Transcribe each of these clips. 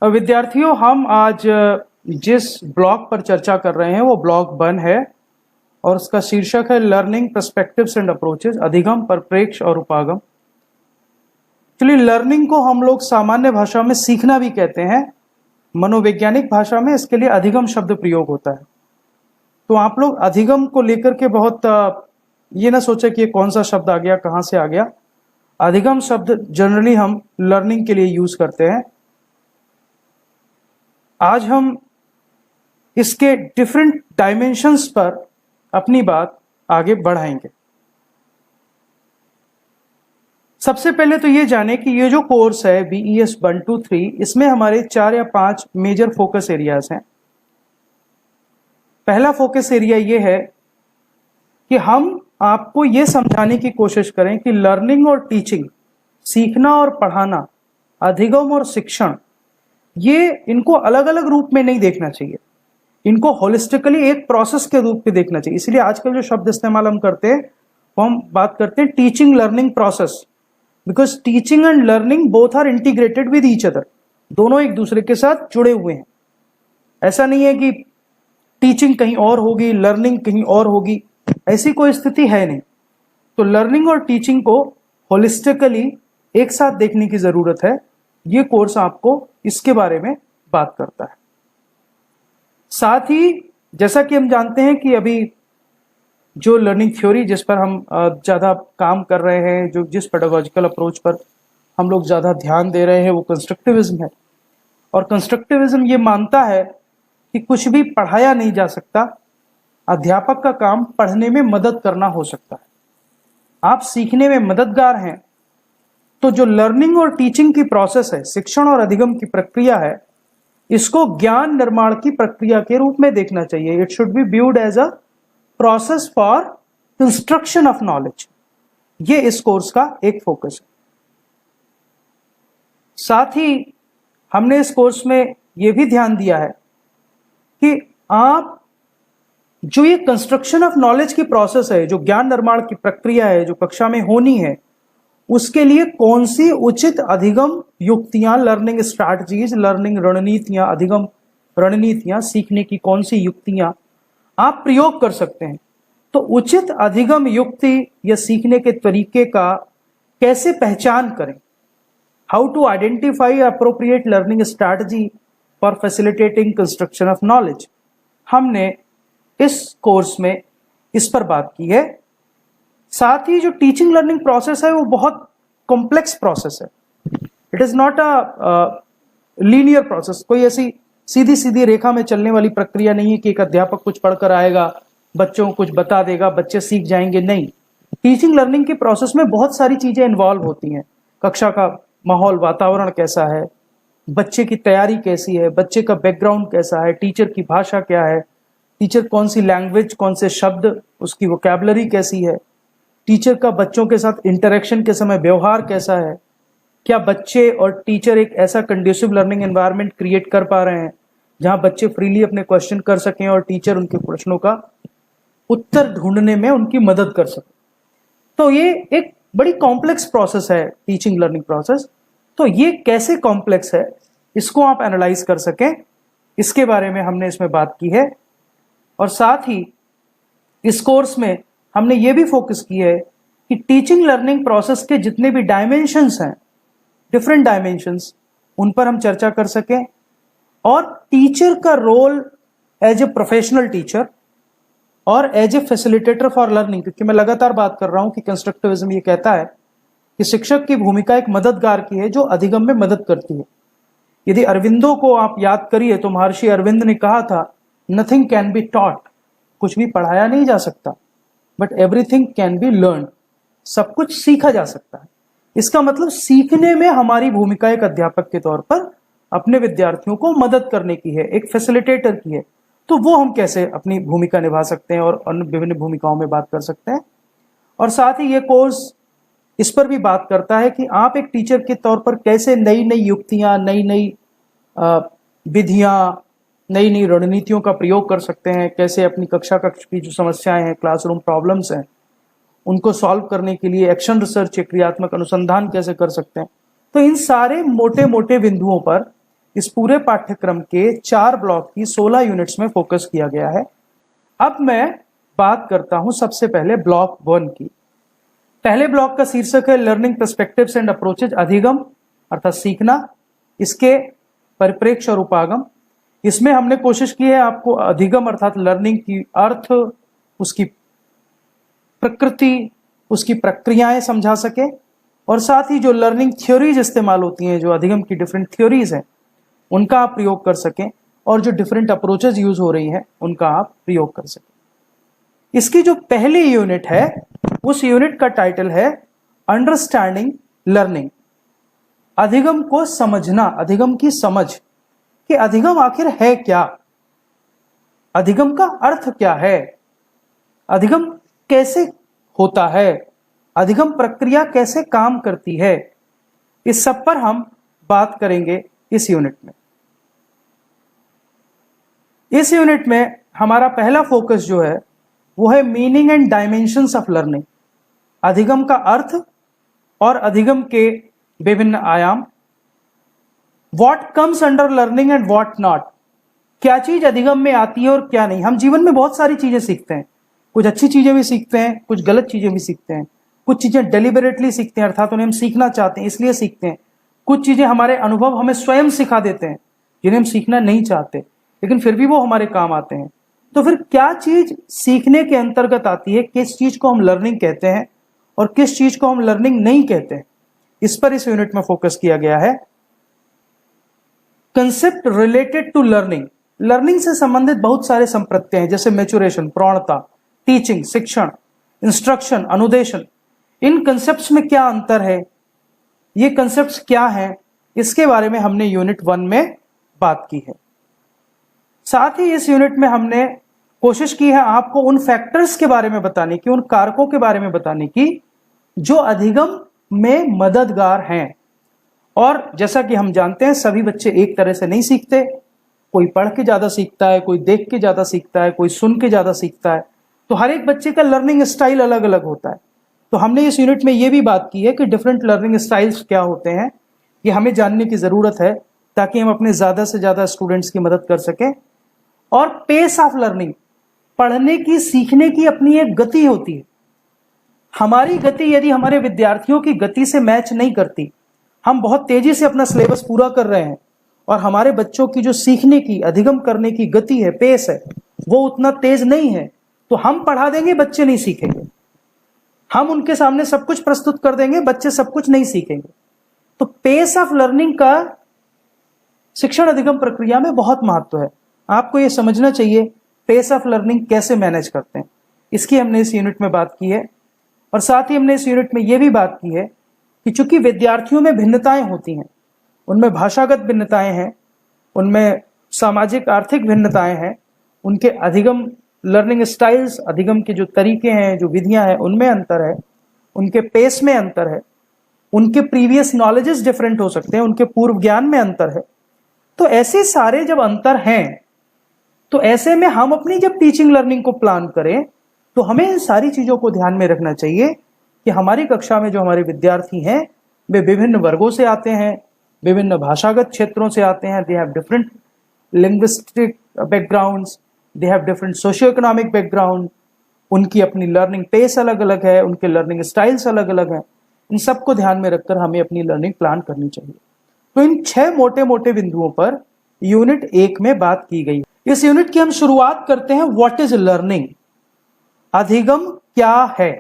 विद्यार्थियों, हम आज जिस ब्लॉग पर चर्चा कर रहे हैं वो ब्लॉग 1 है और उसका शीर्षक है लर्निंग पर्सपेक्टिव्स एंड अप्रोचेस, अधिगम, परिप्रेक्ष्य और उपागम। एक्चुअली लर्निंग को हम लोग सामान्य भाषा में सीखना भी कहते हैं, मनोवैज्ञानिक भाषा में इसके लिए अधिगम शब्द प्रयोग होता है। तो आप लोग अधिगम को लेकर के बहुत ये ना सोचे कि ये कौन सा शब्द आ गया, कहाँ से आ गया। अधिगम शब्द जनरली हम लर्निंग के लिए यूज करते हैं। आज हम इसके डिफरेंट डायमेंशंस पर अपनी बात आगे बढ़ाएंगे। सबसे पहले तो ये जाने कि ये जो कोर्स है BES 1 2 3, इसमें हमारे 4 या 5 मेजर फोकस एरियाज हैं। पहला फोकस एरिया ये है कि हम आपको ये समझाने की कोशिश करें कि लर्निंग और टीचिंग, सीखना और पढ़ाना, अधिगम और शिक्षण, ये इनको अलग अलग रूप में नहीं देखना चाहिए, इनको होलिस्टिकली एक प्रोसेस के रूप में देखना चाहिए। इसलिए आजकल जो शब्द इस्तेमाल हम करते हैं वो हम बात करते हैं teaching learning process, because teaching and learning both are integrated with each other. दोनों एक दूसरे के साथ जुड़े हुए हैं। ऐसा नहीं है कि टीचिंग कहीं और होगी, लर्निंग कहीं और होगी, ऐसी कोई स्थिति है नहीं। तो लर्निंग और टीचिंग को होलिस्टिकली एक साथ देखने की जरूरत है। ये कोर्स आपको इसके बारे में बात करता है। साथ ही जैसा कि हम जानते हैं कि अभी जो लर्निंग थ्योरी जिस पर हम ज़्यादा काम कर रहे हैं, जो जिस पेडागोजिकल अप्रोच पर हम लोग ज़्यादा ध्यान दे रहे हैं, वो कंस्ट्रक्टिविज्म है। और कंस्ट्रक्टिविज्म ये मानता है कि कुछ भी पढ़ाया नहीं जा सकता, अध्यापक का काम पढ़ने में मदद करना हो सकता है। आप सीखने में मददगार हैं, तो जो लर्निंग और टीचिंग की प्रोसेस है, शिक्षण और अधिगम की प्रक्रिया है, इसको ज्ञान निर्माण की प्रक्रिया के रूप में देखना चाहिए। It should be viewed as a process for construction of knowledge. ये इस कोर्स का एक फोकस है। साथ ही हमने इस कोर्स में यह भी ध्यान दिया है कि आप जो ये कंस्ट्रक्शन ऑफ नॉलेज की प्रोसेस है, जो ज्ञान निर्माण की प्रक्रिया है, जो कक्षा में होनी है, उसके लिए कौन सी उचित अधिगम युक्तियां, लर्निंग स्ट्रैटेजीज, लर्निंग रणनीतियां, अधिगम रणनीतियां, सीखने की कौन सी युक्तियां आप प्रयोग कर सकते हैं। तो उचित अधिगम युक्ति या सीखने के तरीके का कैसे पहचान करें, how to identify appropriate learning strategy for facilitating construction of knowledge, हमने इस कोर्स में इस पर बात की है। साथ ही जो टीचिंग लर्निंग प्रोसेस है वो बहुत कॉम्प्लेक्स प्रोसेस है। It is not a linear process. कोई ऐसी सीधी सीधी रेखा में चलने वाली प्रक्रिया नहीं है कि एक अध्यापक कुछ पढ़कर आएगा, बच्चों को कुछ बता देगा, बच्चे सीख जाएंगे। नहीं, टीचिंग लर्निंग के प्रोसेस में बहुत सारी चीजें इन्वॉल्व होती हैं। कक्षा का माहौल, वातावरण कैसा है, बच्चे की तैयारी कैसी है, बच्चे का बैकग्राउंड कैसा है, टीचर की भाषा क्या है, टीचर कौन सी लैंग्वेज, कौन से शब्द, उसकी वोकैबुलरी कैसी है, टीचर का बच्चों के साथ इंटरेक्शन के समय व्यवहार कैसा है, क्या बच्चे और टीचर एक ऐसा कंड्यूसिव लर्निंग एनवायरनमेंट क्रिएट कर पा रहे हैं जहां बच्चे फ्रीली अपने क्वेश्चन कर सकें और टीचर उनके प्रश्नों का उत्तर ढूंढने में उनकी मदद कर सके। तो ये एक बड़ी कॉम्प्लेक्स प्रोसेस है टीचिंग लर्निंग प्रोसेस। तो ये कैसे कॉम्प्लेक्स है, इसको आप एनालाइज कर सकें, इसके बारे में हमने इसमें बात की है। और साथ ही इस कोर्स में हमने ये भी फोकस की है कि टीचिंग लर्निंग प्रोसेस के जितने भी डायमेंशंस हैं, डिफरेंट डायमेंशंस, उन पर हम चर्चा कर सकें। और टीचर का role as a professional teacher और as a facilitator for learning, क्योंकि मैं लगातार बात कर रहा हूं कि कंस्ट्रक्टिविज्म ये कहता है कि शिक्षक की भूमिका एक मददगार की है जो अधिगम में मदद करती है। यदि अरविंदो को आप याद करिए तो महर्षि अरविंद ने कहा था, नथिंग कैन बी टॉट, कुछ भी पढ़ाया नहीं जा सकता, but everything can be learn, सब कुछ सीखा जा सकता है। इसका मतलब सीखने में हमारी भूमिका एक अध्यापक के तौर पर अपने विद्यार्थियों को मदद करने की है, एक फैसिलिटेटर की है। तो वो हम कैसे अपनी भूमिका निभा सकते हैं और अन्य विभिन्न भूमिकाओं में बात कर सकते हैं। और साथ ही ये कोर्स इस पर भी बात करता है कि आप एक टीचर के तौर पर कैसे नई नई युक्तियां, नई नई विधियां, नई नई रणनीतियों का प्रयोग कर सकते हैं, कैसे अपनी कक्षा की जो समस्याएं हैं, क्लासरूम प्रॉब्लम्स हैं, उनको सॉल्व करने के लिए एक्शन रिसर्च, क्रियात्मक अनुसंधान कैसे कर सकते हैं। तो इन सारे मोटे मोटे बिंदुओं पर इस पूरे पाठ्यक्रम के 4 ब्लॉक की 16 यूनिट्स में फोकस किया गया है। अब मैं बात करता हूं सबसे पहले ब्लॉक 1 की। पहले ब्लॉक का शीर्षक है लर्निंग पर्सपेक्टिव्स एंड अप्रोचेज, अधिगम अर्थात सीखना, इसके परिप्रेक्ष्य और उपागम। इसमें हमने कोशिश की है आपको अधिगम अर्थात लर्निंग की अर्थ, उसकी प्रकृति, उसकी प्रक्रियाएं समझा सके, और साथ ही जो लर्निंग थ्योरीज इस्तेमाल होती हैं, जो अधिगम की डिफरेंट थ्योरीज हैं, उनका आप प्रयोग कर सकें, और जो डिफरेंट अप्रोचेज यूज हो रही हैं उनका आप प्रयोग कर सकें। इसकी जो पहली यूनिट है उस यूनिट का टाइटल है अंडरस्टैंडिंग लर्निंग, अधिगम को समझना, अधिगम की समझ कि अधिगम आखिर है क्या, अधिगम का अर्थ क्या है, अधिगम कैसे होता है, अधिगम प्रक्रिया कैसे काम करती है, इस सब पर हम बात करेंगे इस यूनिट में। इस यूनिट में हमारा पहला फोकस जो है वो है meaning and dimensions of learning, अधिगम का अर्थ और अधिगम के विभिन्न आयाम। What comes under learning and what not, क्या चीज अधिगम में आती है और क्या नहीं। हम जीवन में बहुत सारी चीजें सीखते हैं, कुछ अच्छी चीजें भी सीखते हैं, कुछ गलत चीजें भी सीखते हैं, कुछ चीजें डेलिबरेटली सीखते हैं अर्थात उन्हें हम सीखना चाहते हैं इसलिए सीखते हैं, कुछ चीजें हमारे अनुभव हमें स्वयं सिखा देते हैं जिन्हें हम सीखना नहीं चाहते लेकिन फिर भी वो हमारे काम आते हैं। तो फिर क्या चीज सीखने के अंतर्गत आती है, किस चीज को हम लर्निंग कहते हैं और किस चीज को हम लर्निंग नहीं कहते हैं, इस पर इस यूनिट में फोकस किया गया है। Concept related to learning, learning से संबंधित बहुत सारे संप्रत्यय हैं जैसे मैच्योरेशन, प्रौढ़ता, टीचिंग, शिक्षण, इंस्ट्रक्शन, अनुदेशन। इन कंसेप्ट्स में क्या अंतर है, ये कंसेप्ट्स क्या हैं, इसके बारे में हमने यूनिट 1 में बात की है। साथ ही इस यूनिट में हमने कोशिश की है आपको उन फैक्टर्स के बारे में बताने की, उन कारकों के बारे में बताने की जो अधिगम में मददगार हैं। और जैसा कि हम जानते हैं सभी बच्चे एक तरह से नहीं सीखते, कोई पढ़ के ज्यादा सीखता है, कोई देख के ज्यादा सीखता है, कोई सुन के ज्यादा सीखता है, तो हर एक बच्चे का लर्निंग स्टाइल अलग अलग होता है। तो हमने इस यूनिट में यह भी बात की है कि डिफरेंट लर्निंग स्टाइल्स क्या होते हैं, ये हमें जानने की जरूरत है ताकि हम अपने ज्यादा से ज्यादा स्टूडेंट्स की मदद कर सकें। और पेस ऑफ लर्निंग, पढ़ने की, सीखने की अपनी एक गति होती है। हमारी गति यदि हमारे विद्यार्थियों की गति से मैच नहीं करती, हम बहुत तेजी से अपना सिलेबस पूरा कर रहे हैं और हमारे बच्चों की जो सीखने की, अधिगम करने की गति है, पेस है, वो उतना तेज नहीं है, तो हम पढ़ा देंगे, बच्चे नहीं सीखेंगे। हम उनके सामने सब कुछ प्रस्तुत कर देंगे, बच्चे सब कुछ नहीं सीखेंगे। तो पेस ऑफ लर्निंग का शिक्षण अधिगम प्रक्रिया में बहुत महत्व है। आपको यह समझना चाहिए पेस ऑफ लर्निंग कैसे मैनेज करते हैं, इसकी हमने इस यूनिट में बात की है। और साथ ही हमने इस यूनिट में यह भी बात की है कि चूंकि विद्यार्थियों में भिन्नताएं होती हैं, उनमें भाषागत भिन्नताएं हैं, उनमें सामाजिक आर्थिक भिन्नताएं हैं, उनके अधिगम लर्निंग स्टाइल्स, अधिगम के जो तरीके हैं, जो विधियां हैं, उनमें अंतर है, उनके पेस में अंतर है, उनके प्रीवियस नॉलेजेस डिफरेंट हो सकते हैं, उनके पूर्व ज्ञान में अंतर है। तो ऐसे सारे जब अंतर हैं, तो ऐसे में हम अपनी जब टीचिंग लर्निंग को प्लान करें तो हमें इन सारी चीजों को ध्यान में रखना चाहिए कि हमारी कक्षा में जो हमारे विद्यार्थी हैं वे विभिन्न वर्गों से आते हैं, विभिन्न भाषागत क्षेत्रों से आते हैं, they have different linguistic backgrounds, they have different socio economic background, उनकी अपनी लर्निंग पेस अलग अलग है, उनके लर्निंग स्टाइल्स अलग अलग हैं। इन सबको ध्यान में रखकर हमें अपनी लर्निंग प्लान करनी चाहिए। तो इन 6 मोटे मोटे बिंदुओं पर यूनिट 1 में बात की गई। इस यूनिट की हम शुरुआत करते हैं व्हाट इज लर्निंग, अधिगम क्या है।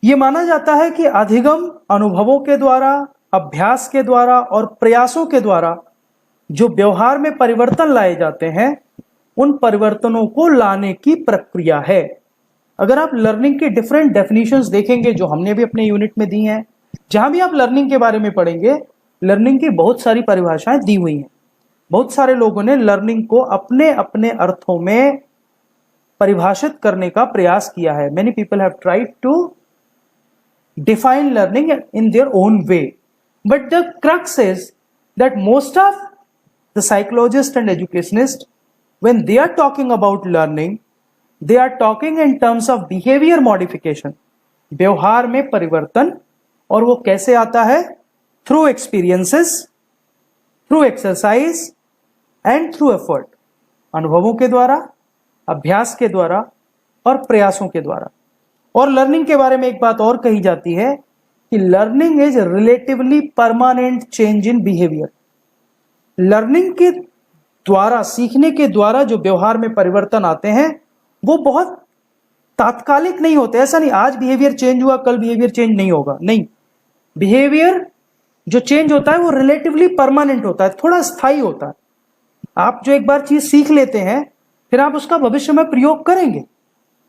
यह माना जाता है कि अधिगम अनुभवों के द्वारा, अभ्यास के द्वारा और प्रयासों के द्वारा जो व्यवहार में परिवर्तन लाए जाते हैं, उन परिवर्तनों को लाने की प्रक्रिया है। अगर आप लर्निंग की डिफरेंट डेफिनेशंस देखेंगे जो हमने भी अपने यूनिट में दी हैं, जहां भी आप लर्निंग के बारे में पढ़ेंगे, लर्निंग की बहुत सारी परिभाषाएं दी हुई हैं। बहुत सारे लोगों ने लर्निंग को अपने अपने अर्थों में परिभाषित करने का प्रयास किया है। Many people have tried to define learning in their own way, but the crux is that most of the psychologist and educationist, when they are talking about learning, they are talking in terms of behavior modification, व्यवहार में परिवर्तन। और वो कैसे आता है? Through experiences, through exercise and through effort, अनुभवों के द्वारा, अभ्यास के द्वारा और प्रयासों के द्वारा। और लर्निंग के बारे में एक बात और कही जाती है कि learning is relatively permanent change in behaviour. Learning के द्वारा, सीखने के द्वारा जो व्यवहार में परिवर्तन आते हैं वो बहुत तात्कालिक नहीं होते। ऐसा नहीं आज बिहेवियर चेंज हुआ कल बिहेवियर चेंज नहीं होगा, नहीं। बिहेवियर जो चेंज होता है वो रिलेटिवली परमानेंट होता है, थोड़ा स्थायी होता है। आप जो एक बार चीज सीख लेते हैं फिर आप उसका भविष्य में प्रयोग करेंगे।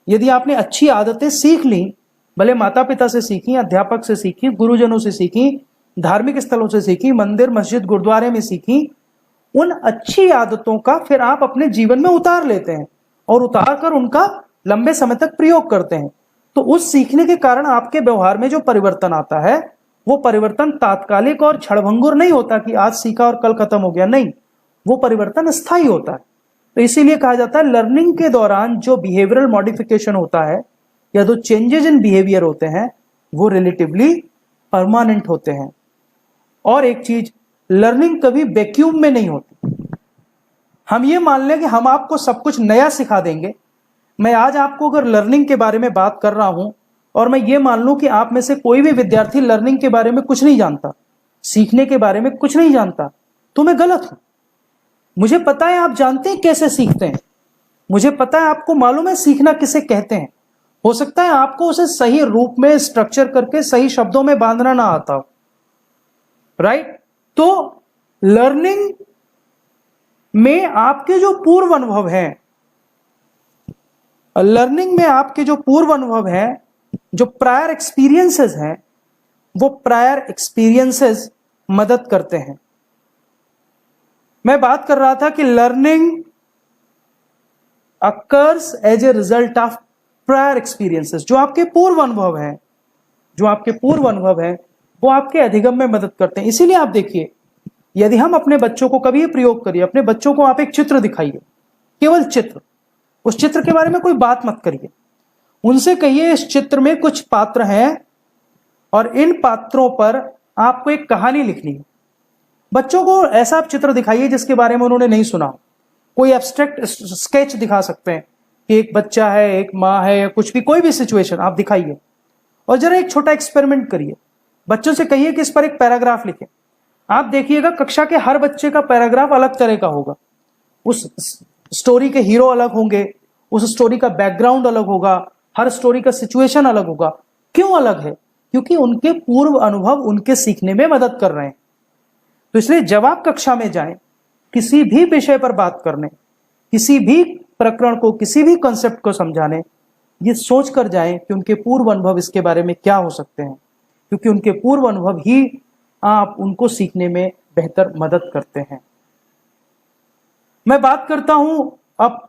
यदि आपने अच्छी आदतें सीख ली, भले माता पिता से सीखी, अध्यापक से सीखी, गुरुजनों से सीखी, धार्मिक स्थलों से सीखी, मंदिर मस्जिद गुरुद्वारे में सीखी, उन अच्छी आदतों का फिर आप अपने जीवन में उतार लेते हैं और उतार कर उनका लंबे समय तक प्रयोग करते हैं। तो उस सीखने के कारण आपके व्यवहार में जो परिवर्तन आता है वो परिवर्तन तात्कालिक और क्षणभंगुर नहीं होता कि आज सीखा और कल खत्म हो गया, नहीं, वो परिवर्तन स्थायी होता है। तो इसीलिए कहा जाता है लर्निंग के दौरान जो बिहेवियरल मॉडिफिकेशन होता है या जो चेंजेस इन बिहेवियर होते हैं वो रिलेटिवली परमानेंट होते हैं। और एक चीज, लर्निंग कभी वैक्यूम में नहीं होती। हम ये मान लें कि हम आपको सब कुछ नया सिखा देंगे। मैं आज आपको अगर लर्निंग के बारे में बात कर रहा हूं और मैं ये मान लूं कि आप में से कोई भी विद्यार्थी लर्निंग के बारे में कुछ नहीं जानता, सीखने के बारे में कुछ नहीं जानता, तो मैं गलत हूं। मुझे पता है आप जानते हैं कैसे सीखते हैं, मुझे पता है आपको मालूम है सीखना किसे कहते हैं। हो सकता है आपको उसे सही रूप में स्ट्रक्चर करके सही शब्दों में बांधना ना आता हो, राइट? तो लर्निंग में आपके जो पूर्व अनुभव हैं, लर्निंग में आपके जो पूर्व अनुभव हैं, जो प्रायर एक्सपीरियंसेस हैं, वो प्रायर एक्सपीरियंसेस मदद करते हैं। मैं बात कर रहा था कि learning occurs as a result of prior experiences. जो आपके पूर्व अनुभव हैं, जो आपके पूर्व अनुभव हैं वो आपके अधिगम में मदद करते हैं। इसीलिए आप देखिए, यदि हम अपने बच्चों को कभी प्रयोग करिए, अपने बच्चों को आप एक चित्र दिखाइए, केवल चित्र, उस चित्र के बारे में कोई बात मत करिए, उनसे कहिए इस चित्र में कुछ पात्र हैं और इन पात्रों पर आपको एक कहानी लिखनी है। बच्चों को ऐसा आप चित्र दिखाइए जिसके बारे में उन्होंने नहीं सुना। कोई एब्स्ट्रैक्ट स्केच दिखा सकते हैं कि एक बच्चा है, एक माँ है, या कुछ भी, कोई भी सिचुएशन आप दिखाइए और जरा एक छोटा एक्सपेरिमेंट करिए। बच्चों से कहिए कि इस पर एक पैराग्राफ लिखें। आप देखिएगा कक्षा के हर बच्चे का पैराग्राफ अलग तरह का होगा। उस स्टोरी के हीरो अलग होंगे, उस स्टोरी का बैकग्राउंड अलग होगा, हर स्टोरी का सिचुएशन अलग होगा। क्यों अलग है? क्योंकि उनके पूर्व अनुभव उनके सीखने में मदद कर रहे हैं। तो इसलिए जब आप कक्षा में जाएं, किसी भी विषय पर बात करने, किसी भी प्रकरण को, किसी भी कॉन्सेप्ट को समझाने, ये सोच कर जाएं कि उनके पूर्व अनुभव इसके बारे में क्या हो सकते हैं, क्योंकि उनके पूर्व अनुभव ही आप उनको सीखने में बेहतर मदद करते हैं। मैं बात करता हूं अब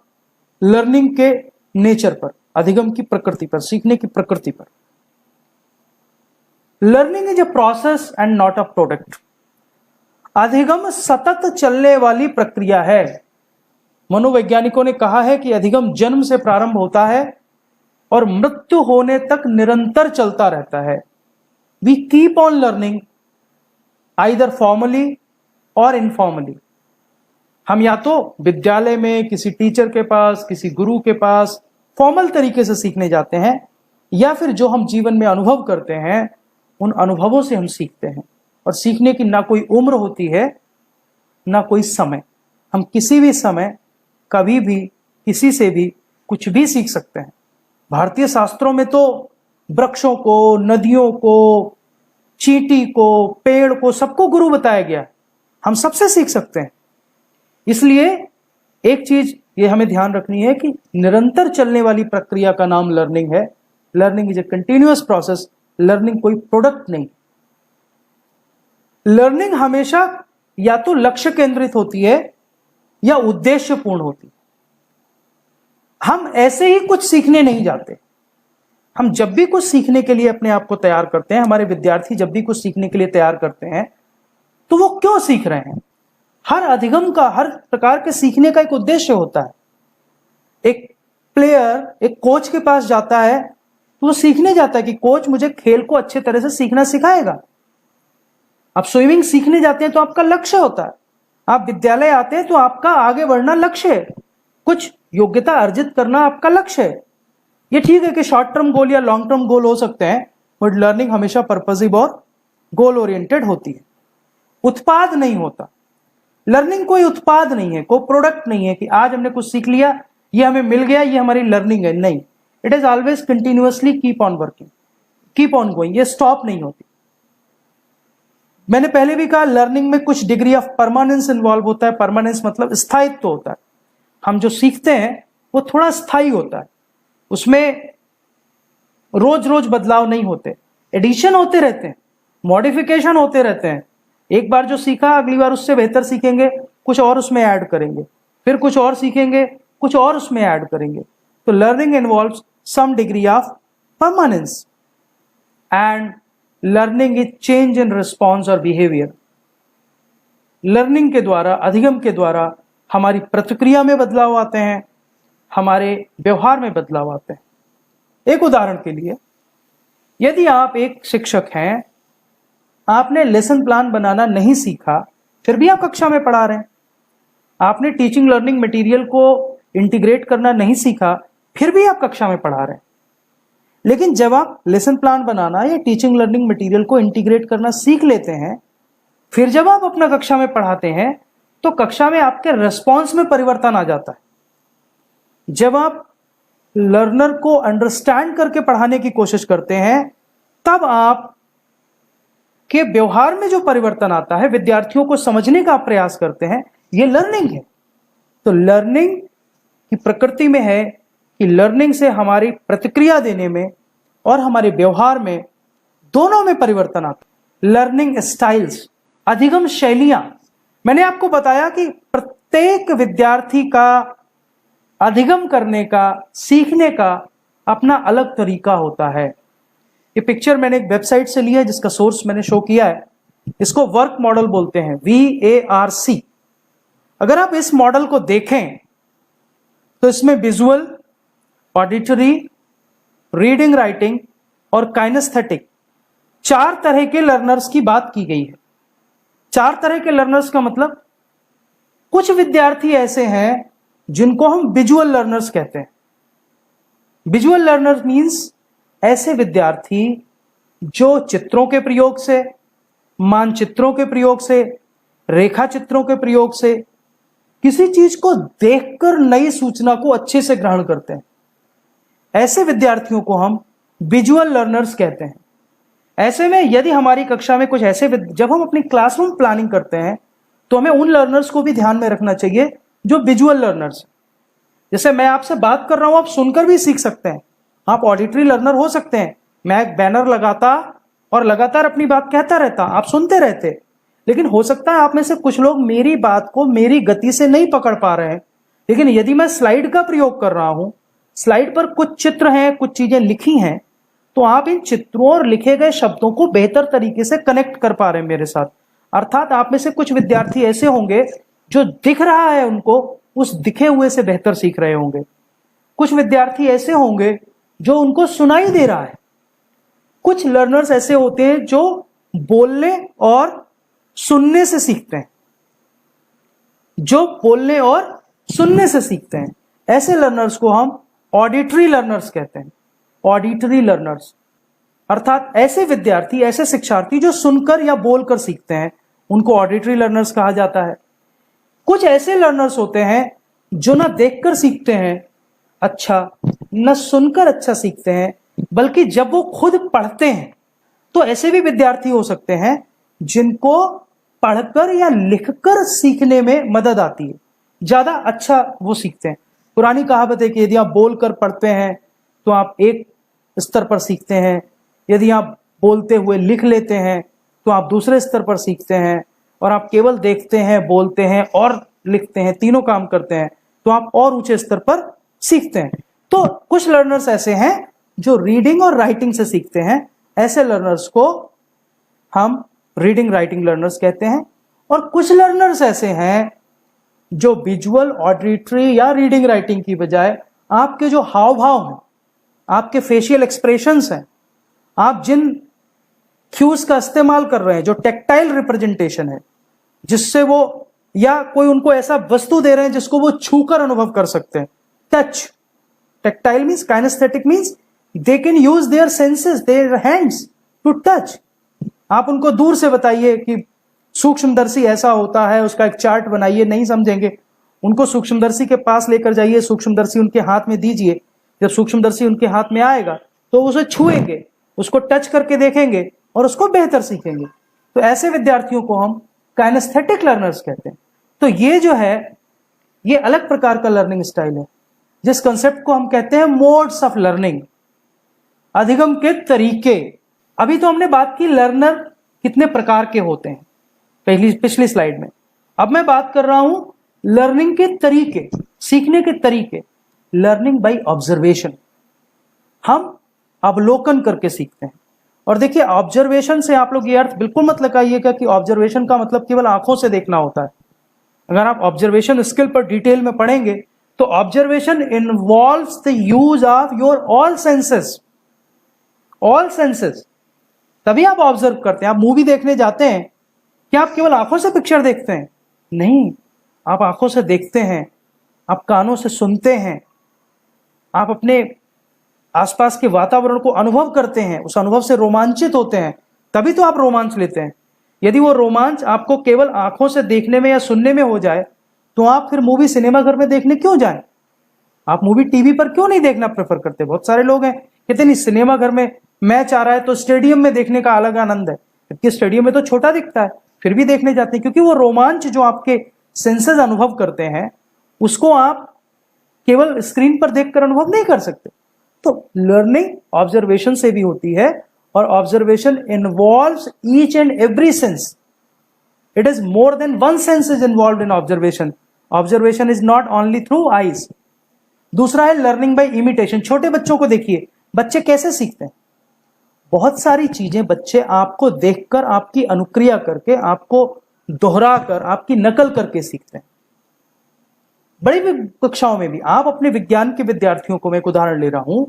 लर्निंग के नेचर पर, अधिगम की प्रकृति पर, सीखने की प्रकृति पर। Learning is a process and not a product. अधिगम सतत चलने वाली प्रक्रिया है। मनोवैज्ञानिकों ने कहा है कि अधिगम जन्म से प्रारंभ होता है और मृत्यु होने तक निरंतर चलता रहता है। We keep on learning either formally or informally. हम या तो विद्यालय में किसी टीचर के पास, किसी गुरु के पास फॉर्मल तरीके से सीखने जाते हैं, या फिर जो हम जीवन में अनुभव करते हैं उन अनुभवों से हम सीखते हैं। और सीखने की ना कोई उम्र होती है ना कोई समय। हम किसी भी समय कभी भी किसी से भी कुछ भी सीख सकते हैं। भारतीय शास्त्रों में तो वृक्षों को, नदियों को, चींटी को, पेड़ को, सबको गुरु बताया गया। हम सबसे सीख सकते हैं। इसलिए एक चीज ये हमें ध्यान रखनी है कि निरंतर चलने वाली प्रक्रिया का नाम लर्निंग है। Learning is a continuous process. Learning कोई प्रोडक्ट नहीं। लर्निंग हमेशा या तो लक्ष्य केंद्रित होती है या उद्देश्यपूर्ण होती है। हम ऐसे ही कुछ सीखने नहीं जाते। हम जब भी कुछ सीखने के लिए अपने आप को तैयार करते हैं, हमारे विद्यार्थी जब भी कुछ सीखने के लिए तैयार करते हैं, तो वो क्यों सीख रहे हैं? हर अधिगम का, हर प्रकार के सीखने का एक उद्देश्य होता है। एक प्लेयर एक कोच के पास जाता है तो वो सीखने जाता है कि कोच मुझे खेल को अच्छे तरह से सीखना सिखाएगा। आप स्विमिंग सीखने जाते हैं तो आपका लक्ष्य होता है आप विद्यालय आते हैं तो आपका आगे बढ़ना लक्ष्य है, कुछ योग्यता अर्जित करना आपका लक्ष्य है। ये ठीक है कि शॉर्ट टर्म गोल या लॉन्ग टर्म गोल हो सकते हैं, बट लर्निंग हमेशा पर्पसिव और गोल ओरिएंटेड होती है, उत्पाद नहीं होता। लर्निंग कोई उत्पाद नहीं है, कोई प्रोडक्ट नहीं है कि आज हमने कुछ सीख लिया, ये हमें मिल गया, ये हमारी लर्निंग है। नहीं, it is always continuously keep on working, keep on going, ये स्टॉप नहीं होती। मैंने पहले भी कहा लर्निंग में कुछ डिग्री ऑफ परमानेंस इन्वॉल्व होता है। परमानेंस मतलब स्थायित्व होता है। हम जो सीखते हैं वो थोड़ा स्थायी होता है, उसमें रोज रोज बदलाव नहीं होते, एडिशन होते रहते हैं, मॉडिफिकेशन होते रहते हैं। एक बार जो सीखा अगली बार उससे बेहतर सीखेंगे, कुछ और उसमें ऐड करेंगे, फिर कुछ और सीखेंगे, कुछ और उसमें ऐड करेंगे। तो learning involves some degree of permanence and learning is change in response or behaviour. Learning के द्वारा, अधिगम के द्वारा हमारी प्रतिक्रिया में बदलाव आते हैं, हमारे व्यवहार में बदलाव आते हैं। एक उदाहरण के लिए, यदि आप एक शिक्षक हैं, आपने लेसन प्लान बनाना नहीं सीखा, फिर भी आप कक्षा में पढ़ा रहे हैं। आपने टीचिंग लर्निंग मटेरियल को इंटीग्रेट करना नहीं सीखा, फिर भी आप कक्षा में पढ़ा रहे हैं। लेकिन जब आप लेसन प्लान बनाना या टीचिंग लर्निंग मटेरियल को इंटीग्रेट करना सीख लेते हैं, फिर जब आप अपना कक्षा में पढ़ाते हैं तो कक्षा में आपके रिस्पॉन्स में परिवर्तन आ जाता है। जब आप लर्नर को अंडरस्टैंड करके पढ़ाने की कोशिश करते हैं, तब आप के व्यवहार में जो परिवर्तन आता है, विद्यार्थियों को समझने का प्रयास करते हैं, ये लर्निंग है। तो लर्निंग की प्रकृति में है कि लर्निंग से हमारी प्रतिक्रिया देने में और हमारे व्यवहार में, दोनों में परिवर्तन आता है। लर्निंग स्टाइल्स, अधिगम शैलियां, मैंने आपको बताया कि प्रत्येक विद्यार्थी का अधिगम करने का, सीखने का अपना अलग तरीका होता है। ये पिक्चर मैंने एक वेबसाइट से लिया है जिसका सोर्स मैंने शो किया है। इसको वर्क मॉडल बोलते हैं, VARC। अगर आप इस मॉडल को देखें तो इसमें विजुअल, ऑडिटरी, रीडिंग राइटिंग और काइनेस्थेटिक 4 तरह के लर्नर्स की बात की गई है। 4 तरह के लर्नर्स का मतलब, कुछ विद्यार्थी ऐसे हैं जिनको हम विजुअल लर्नर्स कहते हैं। विजुअल लर्नर्स मींस ऐसे विद्यार्थी जो चित्रों के प्रयोग से, मानचित्रों के प्रयोग से, रेखा चित्रों के प्रयोग से, किसी चीज को देखकर नई सूचना को अच्छे से ग्रहण करते हैं। ऐसे विद्यार्थियों को हम विजुअल लर्नर्स कहते हैं। ऐसे में यदि हमारी कक्षा में कुछ ऐसे, जब हम अपनी क्लासरूम प्लानिंग करते हैं तो हमें उन लर्नर्स को भी ध्यान में रखना चाहिए जो विजुअल लर्नर्स हैं। जैसे मैं आपसे बात कर रहा हूं, आप सुनकर भी सीख सकते हैं, आप ऑडिटरी लर्नर हो सकते हैं। मैं एक बैनर लगाता और लगातार अपनी बात कहता रहता, आप सुनते रहते, लेकिन हो सकता है आप में से कुछ लोग मेरी बात को मेरी गति से नहीं पकड़ पा रहे हैं। लेकिन यदि मैं स्लाइड का प्रयोग कर रहा हूं, स्लाइड पर कुछ चित्र हैं, कुछ चीजें लिखी हैं, तो आप इन चित्रों और लिखे गए शब्दों को बेहतर तरीके से कनेक्ट कर पा रहे हैं मेरे साथ। अर्थात आप में से कुछ विद्यार्थी ऐसे होंगे जो दिख रहा है उनको, उस दिखे हुए से बेहतर सीख रहे होंगे। कुछ विद्यार्थी ऐसे होंगे जो उनको सुनाई दे रहा है। कुछ लर्नर्स ऐसे होते हैं जो बोलने और सुनने से सीखते हैं, जो बोलने और सुनने से सीखते हैं। ऐसे लर्नर्स को हम ऑडिटरी लर्नर्स कहते हैं। ऑडिटरी लर्नर्स अर्थात ऐसे विद्यार्थी, ऐसे शिक्षार्थी जो सुनकर या बोलकर सीखते हैं, उनको ऑडिटरी लर्नर्स कहा जाता है। कुछ ऐसे लर्नर्स होते हैं जो ना देखकर सीखते हैं अच्छा, न सुनकर अच्छा सीखते हैं, बल्कि जब वो खुद पढ़ते हैं तो ऐसे भी विद्यार्थी हो सकते हैं जिनको पढ़कर या लिखकर सीखने में मदद आती है, ज्यादा अच्छा वो सीखते हैं। पुरानी कहावत है कि यदि आप बोलकर पढ़ते हैं तो आप एक स्तर पर सीखते हैं, यदि आप बोलते हुए लिख लेते हैं तो आप दूसरे स्तर पर सीखते हैं, और आप केवल देखते हैं, बोलते हैं और लिखते हैं, तीनों काम करते हैं, तो आप और ऊंचे स्तर पर सीखते हैं। तो कुछ लर्नर्स ऐसे हैं जो रीडिंग और राइटिंग से सीखते हैं, ऐसे लर्नर्स को हम रीडिंग राइटिंग लर्नर्स कहते हैं। और कुछ लर्नर्स ऐसे हैं जो विजुअल, ऑडिटरी या रीडिंग राइटिंग की बजाय आपके जो हाव भाव हैं, आपके फेशियल एक्सप्रेशंस हैं, आप जिन क्यूज का इस्तेमाल कर रहे हैं, जो टेक्टाइल रिप्रेजेंटेशन है, जिससे वो या कोई उनको ऐसा वस्तु दे रहे हैं जिसको वो छूकर अनुभव कर सकते हैं। Touch, tactile means, kinesthetic means they can use their senses, their hands to touch. आप उनको दूर से बताइए कि सूक्ष्मदर्शी ऐसा होता है, उसका एक चार्ट बनाइए, नहीं समझेंगे। उनको सूक्ष्मदर्शी के पास लेकर जाइए, सूक्ष्मदर्शी उनके हाथ में दीजिए, जब सूक्ष्मदर्शी उनके हाथ में आएगा तो उसे छुएंगे, उसको टच करके देखेंगे और उसको बेहतर सीखेंगे। तो ऐसे विद्यार्थियों को हम काइनेस्थेटिक लर्नर्स कहते हैं। तो ये जो है ये अलग प्रकार का लर्निंग स्टाइल है, जिस कंसेप्ट को हम कहते हैं मोड्स ऑफ लर्निंग, अधिगम के तरीके। अभी तो हमने बात की लर्नर कितने प्रकार के होते हैं पिछली स्लाइड में। अब मैं बात कर रहा हूं लर्निंग के तरीके, सीखने के तरीके। लर्निंग बाय ऑब्जर्वेशन, हम अवलोकन करके सीखते हैं। और देखिए ऑब्जर्वेशन से आप लोग ये अर्थ बिल्कुल मत लगाइएगा कि ऑब्जर्वेशन का मतलब केवल आंखों से देखना होता है। अगर आप ऑब्जर्वेशन स्किल पर डिटेल में पढ़ेंगे तो observation involves the use of your all senses, all senses. तभी आप ऑब्जर्व करते हैं। आप मूवी देखने जाते हैं, क्या आप केवल आंखों से पिक्चर देखते हैं? नहीं, आप आंखों से देखते हैं, आप कानों से सुनते हैं, आप अपने आसपास के वातावरण को अनुभव करते हैं, उस अनुभव से रोमांचित होते हैं, तभी तो आप रोमांच लेते हैं। यदि वो रोमांच आपको केवल आंखों से देखने में या सुनने में हो जाए तो आप फिर मूवी सिनेमा घर में देखने क्यों जाएं? आप मूवी टीवी पर क्यों नहीं देखना प्रेफर करते? बहुत सारे लोग हैं कहते नहीं, सिनेमा घर में मैच आ रहा है तो स्टेडियम में देखने का अलग आनंद है, क्योंकि स्टेडियम में तो छोटा दिखता है, फिर भी देखने जाते हैं, क्योंकि वो रोमांच जो आपके सेंसेस अनुभव करते हैं उसको आप केवल स्क्रीन पर देखकर अनुभव नहीं कर सकते। तो लर्निंग ऑब्जर्वेशन से भी होती है, और observation involves each and every sense. It is more than one sense is involved in observation. Observation is not only through eyes. दूसरा है लर्निंग बाय इमिटेशन। छोटे बच्चों को देखिए, बच्चे कैसे सीखते हैं? बहुत सारी चीजें बच्चे आपको देखकर, आपकी अनुक्रिया करके, आपको दोहराकर, आपकी नकल करके सीखते हैं। बड़ी कक्षाओं में भी आप अपने विज्ञान के विद्यार्थियों को, मैं एक उदाहरण ले रहा हूं,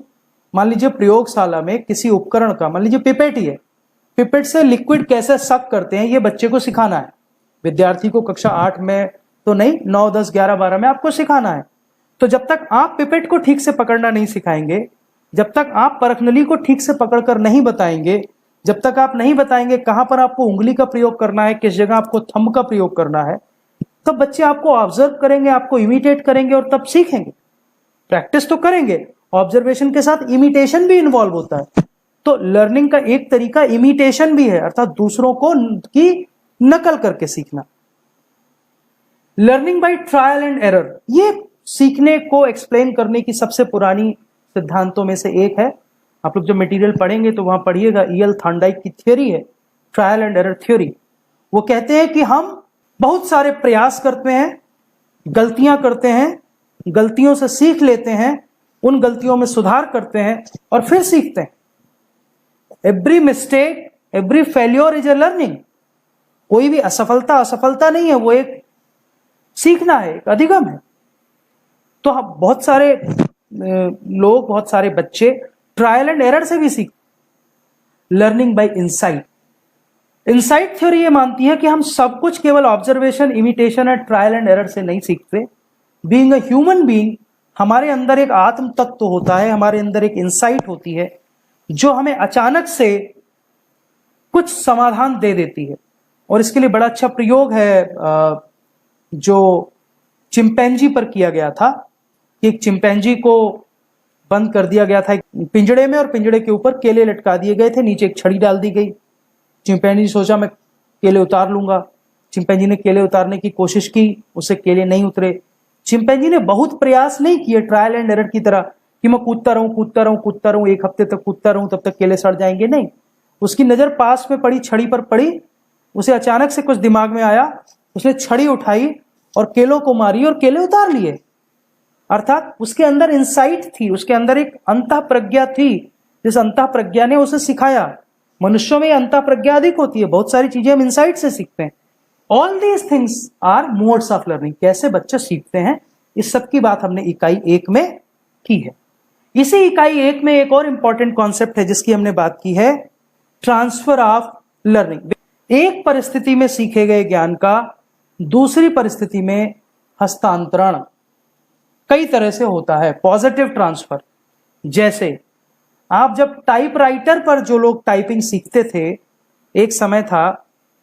मान लीजिए प्रयोगशाला में किसी उपकरण का, मान लीजिए पिपेट ही है, पिपेट से लिक्विड कैसे सक करते हैं ये बच्चे को सिखाना है। विद्यार्थी को कक्षा 8 में तो नहीं, 9, 10, 11, 12 में आपको सिखाना है। तो जब तक आप पिपेट को ठीक से पकड़ना नहीं सिखाएंगे, जब तक आप परखनली को ठीक से पकड़कर नहीं बताएंगे, जब तक आप नहीं बताएंगे कहां पर आपको उंगली का प्रयोग करना है, किस जगह आपको थंब का प्रयोग करना है, तब बच्चे आपको ऑब्जर्व करेंगे, आपको इमिटेट करेंगे और तब सीखेंगे। प्रैक्टिस तो करेंगे, ऑब्जर्वेशन के साथ इमिटेशन भी इन्वॉल्व होता है। तो लर्निंग का एक तरीका इमिटेशन भी है, अर्थात दूसरों को की नकल करके सीखना। Learning by trial and error, ये सीखने को एक्सप्लेन करने की सबसे पुरानी सिद्धांतों में से एक है। आप लोग जब मटेरियल पढ़ेंगे तो वहां पढ़िएगा, ईएल थॉर्नडाइक की थ्योरी है, ट्रायल एंड एरर थ्योरी। वो कहते हैं कि हम बहुत सारे प्रयास करते हैं, गलतियां करते हैं, गलतियों से सीख लेते हैं, उन गलतियों में सुधार करते हैं और फिर सीखते हैं। Every mistake, every failure is a learning. कोई भी असफलता नहीं है, वो एक सीखना है, एक अधिगम है। तो बहुत सारे लोग, बहुत सारे बच्चे ट्रायल एंड एरर से भी सीखते। Learning by insight, insight theory ये मानती है कि हम सब कुछ केवल ऑब्जर्वेशन, इमिटेशन और ट्रायल एंड एरर से नहीं सीखते। बीइंग अ ह्यूमन बीइंग, हमारे अंदर एक आत्म तत्व होता है, हमारे अंदर एक इंसाइट होती है जो हमें अचानक से कुछ समाधान दे देती है। और इसके लिए बड़ा अच्छा प्रयोग है जो चिंपैंजी पर किया गया था कि एक चिंपैंजी को बंद कर दिया गया था पिंजड़े में, और पिंजड़े के ऊपर केले लटका दिए गए थे, नीचे एक छड़ी डाल दी गई। चिंपैंजी सोचा मैं केले उतार लूंगा। चिंपैंजी ने केले उतारने की कोशिश की, उससे केले नहीं उतरे। चिंपैंजी ने बहुत प्रयास नहीं किए ट्रायल एंड एरर की तरह कि मैं कूदता रहूं, 1 हफ्ते तक कूदता रहूं, तब तक केले सड़ जाएंगे। नहीं, उसकी नजर पास में पड़ी, छड़ी पर पड़ी। उसे अचानक से कुछ दिमाग में आया, उसने छड़ी उठाई और केलों को मारी और केले उतार लिए। अर्थात उसके अंदर इंसाइट थी, उसके अंदर एक अंतः प्रज्ञा थी, जिस अंतः प्रज्ञा ने उसे सिखाया। मनुष्यों में अंतः प्रज्ञा अधिक होती है, बहुत सारी चीजें हम इंसाइट से सीखते हैं। All these things are modes of learning. कैसे बच्चे सीखते हैं, इस सब की बात हमने इकाई 1 में की है। इसी इकाई 1 में एक और इंपॉर्टेंट कॉन्सेप्ट है जिसकी हमने बात की है, ट्रांसफर ऑफ लर्निंग। एक परिस्थिति में सीखे गए ज्ञान का दूसरी परिस्थिति में हस्तांतरण कई तरह से होता है। पॉजिटिव ट्रांसफर, जैसे आप जब टाइपराइटर पर जो लोग टाइपिंग सीखते थे, एक समय था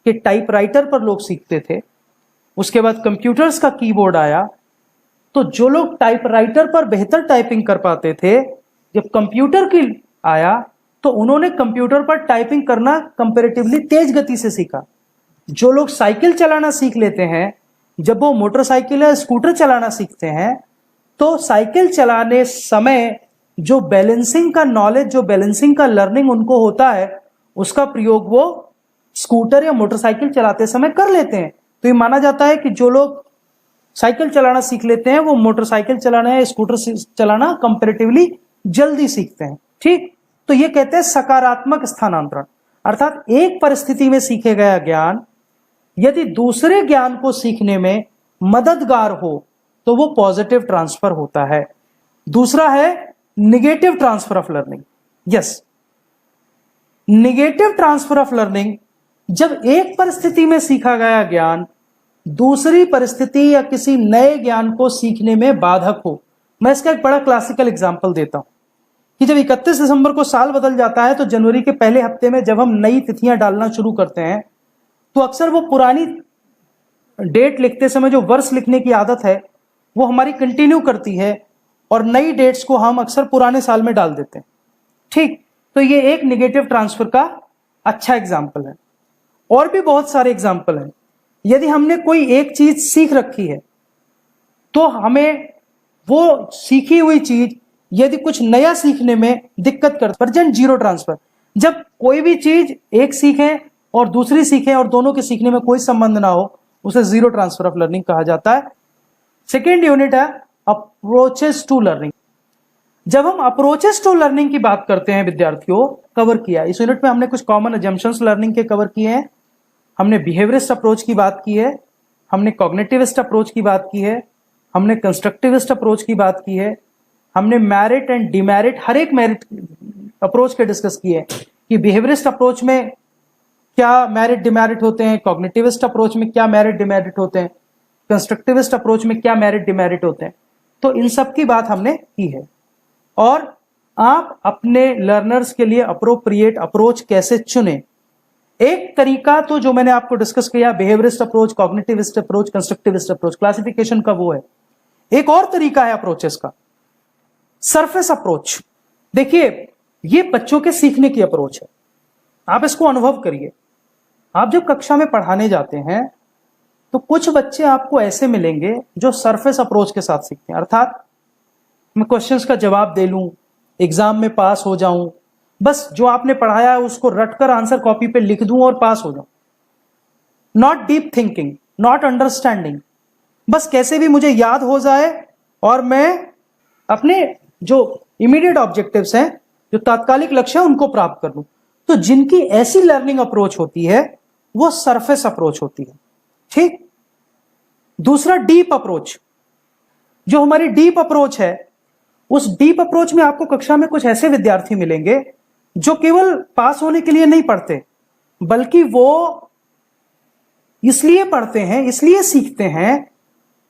कि टाइपराइटर पर लोग सीखते थे, उसके बाद कंप्यूटर्स का कीबोर्ड आया, तो जो लोग टाइपराइटर पर बेहतर टाइपिंग कर पाते थे, जब कंप्यूटर की आया तो उन्होंने कंप्यूटर पर टाइपिंग करना कंपैरेटिवली तेज गति से सीखा। जो लोग साइकिल चलाना सीख लेते हैं, जब वो मोटरसाइकिल या स्कूटर चलाना सीखते हैं, तो साइकिल चलाने समय जो बैलेंसिंग का नॉलेज, जो बैलेंसिंग का लर्निंग उनको होता है, उसका प्रयोग वो स्कूटर या मोटरसाइकिल चलाते समय कर लेते हैं। तो ये माना जाता है कि जो लोग साइकिल चलाना सीख लेते हैं, वो मोटरसाइकिल चलाना या स्कूटर चलाना कंपैरेटिवली जल्दी सीखते हैं। ठीक, तो ये कहते हैं सकारात्मक स्थानांतरण, अर्थात एक परिस्थिति में सीखे गया ज्ञान यदि दूसरे ज्ञान को सीखने में मददगार हो तो वो पॉजिटिव ट्रांसफर होता है। दूसरा है negative transfer of learning. Yes, negative transfer of learning, जब एक परिस्थिति में सीखा गया ज्ञान दूसरी परिस्थिति या किसी नए ज्ञान को सीखने में बाधक हो। मैं इसका एक बड़ा क्लासिकल एग्जांपल देता हूं कि जब 31 दिसंबर को साल बदल जाता है, तो जनवरी के पहले हफ्ते में जब हम नई तिथियां डालना शुरू करते हैं, तो अक्सर वो पुरानी डेट लिखते समय जो वर्ष लिखने की आदत है वो हमारी कंटिन्यू करती है, और नई डेट्स को हम अक्सर पुराने साल में डाल देते हैं। ठीक, तो ये एक निगेटिव ट्रांसफर का अच्छा एग्जाम्पल है। और भी बहुत सारे एग्जाम्पल हैं। यदि हमने कोई एक चीज सीख रखी है, तो हमें वो सीखी हुई चीज यदि कुछ नया सीखने में दिक्कत करती, प्रेजेंट जीरो ट्रांसफर, जब कोई भी चीज एक सीखें और दूसरी सीखें और दोनों के सीखने में कोई संबंध ना हो, उसे जीरो ट्रांसफर ऑफ लर्निंग कहा जाता है। सेकेंड यूनिट है अप्रोचेस टू लर्निंग। जब हम अप्रोचेस टू लर्निंग की बात करते हैं विद्यार्थियों, कवर किया इस यूनिट में हमने कुछ कॉमन अजम्पशंस लर्निंग के कवर किए हैं, हमने बिहेवियरिस्ट अप्रोच की बात की है, हमने कॉग्निटिविस्ट अप्रोच की बात की है, हमने कंस्ट्रक्टिविस्ट अप्रोच की बात की है, हमने मेरिट एंड डिमेरिट, हर एक मेरिट अप्रोच के डिस्कस किए हैं कि बिहेवियरिस्ट अप्रोच में क्या मेरिट डिमेरिट होते हैं, कॉग्निटिविस्ट अप्रोच में क्या मेरिट डिमेरिट होते हैं, कंस्ट्रक्टिविस्ट अप्रोच में क्या मेरिट डिमेरिट होते हैं। तो इन सब की बात हमने की है। और आप अपने लर्नर्स के लिए अप्रोप्रिएट अप्रोच कैसे चुने, एक तरीका तो जो मैंने आपको डिस्कस किया, behaviourist approach, cognitivist approach, constructivist approach, classification का वो है। एक और तरीका है अप्रोचेस का, सरफेस अप्रोच। देखिए, ये बच्चों के सीखने की अप्रोच है, आप इसको अनुभव करिए। आप जब कक्षा में पढ़ाने जाते हैं तो कुछ बच्चे आपको ऐसे मिलेंगे जो सरफेस अप्रोच के साथ सीखते हैं, अर्थात मैं क्वेश्चंस का जवाब दे लूं, एग्जाम में पास हो जाऊं, बस जो आपने पढ़ाया है उसको रटकर आंसर कॉपी पे लिख दूं और पास हो जाऊं। Not deep thinking, not understanding, बस कैसे भी मुझे याद हो जाए और मैं अपने जो इमीडिएट ऑब्जेक्टिव्स हैं, जो तात्कालिक लक्ष्य है, उनको प्राप्त कर लूं। तो जिनकी ऐसी लर्निंग अप्रोच होती है वो सरफेस अप्रोच होती है। ठीक, दूसरा डीप अप्रोच। जो हमारी डीप अप्रोच है, उस डीप अप्रोच में आपको कक्षा में कुछ ऐसे विद्यार्थी मिलेंगे जो केवल पास होने के लिए नहीं पढ़ते, बल्कि वो इसलिए पढ़ते हैं, इसलिए सीखते हैं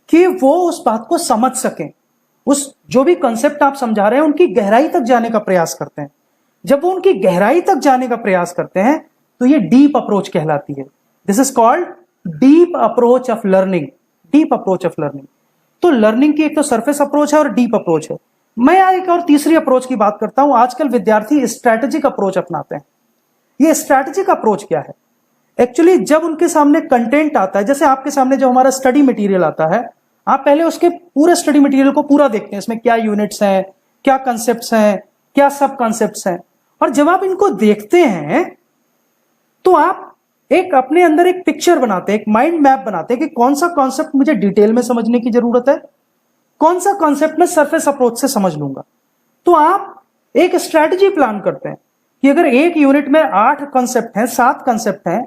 कि वो उस बात को समझ सकें, उस जो भी कंसेप्ट आप समझा रहे हैं उनकी गहराई तक जाने का प्रयास करते हैं। जब वो उनकी गहराई तक जाने का प्रयास करते हैं तो ये डीप अप्रोच कहलाती है। This is called deep approach of learning. Deep approach of learning. तो लर्निंग की एक तो सरफेस अप्रोच है और डीप अप्रोच है। मैं यहाँ एक और तीसरी अप्रोच की बात करता हूं। आजकल विद्यार्थी स्ट्रैटेजिक अप्रोच अपनाते हैं। ये स्ट्रैटेजिक अप्रोच क्या है? एक्चुअली जब उनके सामने कंटेंट आता है, जैसे आपके सामने जो हमारा स्टडी मटेरियल आता है, आप पहले उसके पूरे स्टडी मटेरियल को पूरा देखते हैं, इसमें क्या यूनिट्स हैं, क्या कंसेप्ट्स हैं, क्या सब कंसेप्ट्स हैं। और जब आप इनको देखते हैं तो आप एक अपने अंदर एक पिक्चर बनाते हैं, एक माइंड मैप बनाते हैं कि कौन सा कॉन्सेप्ट मुझे डिटेल में समझने की जरूरत है, कौन सा कॉन्सेप्ट मैं सरफेस अप्रोच से समझ लूंगा। तो आप एक स्ट्रैटेजी प्लान करते हैं कि अगर एक यूनिट में 8 कॉन्सेप्ट हैं, 7 कॉन्सेप्ट हैं,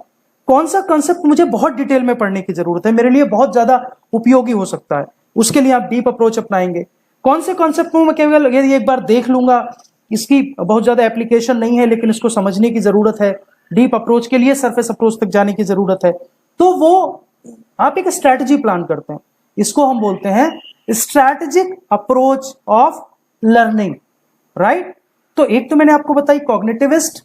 कौन सा कॉन्सेप्ट मुझे बहुत डिटेल में पढ़ने की जरूरत है, मेरे लिए बहुत ज्यादा उपयोगी हो सकता है, उसके लिए आप डीप अप्रोच अपनाएंगे। कौन से कॉन्सेप्ट को मैं केवल एक बार देख लूंगा, इसकी बहुत ज्यादा एप्लीकेशन नहीं है लेकिन इसको समझने की जरूरत है, डीप अप्रोच के लिए सरफेस अप्रोच तक जाने की जरूरत है। तो वो आप एक स्ट्रैटेजी प्लान करते हैं, इसको हम बोलते हैं strategic approach of learning, right. तो एक तो मैंने आपको बताई कॉग्निटिविस्ट,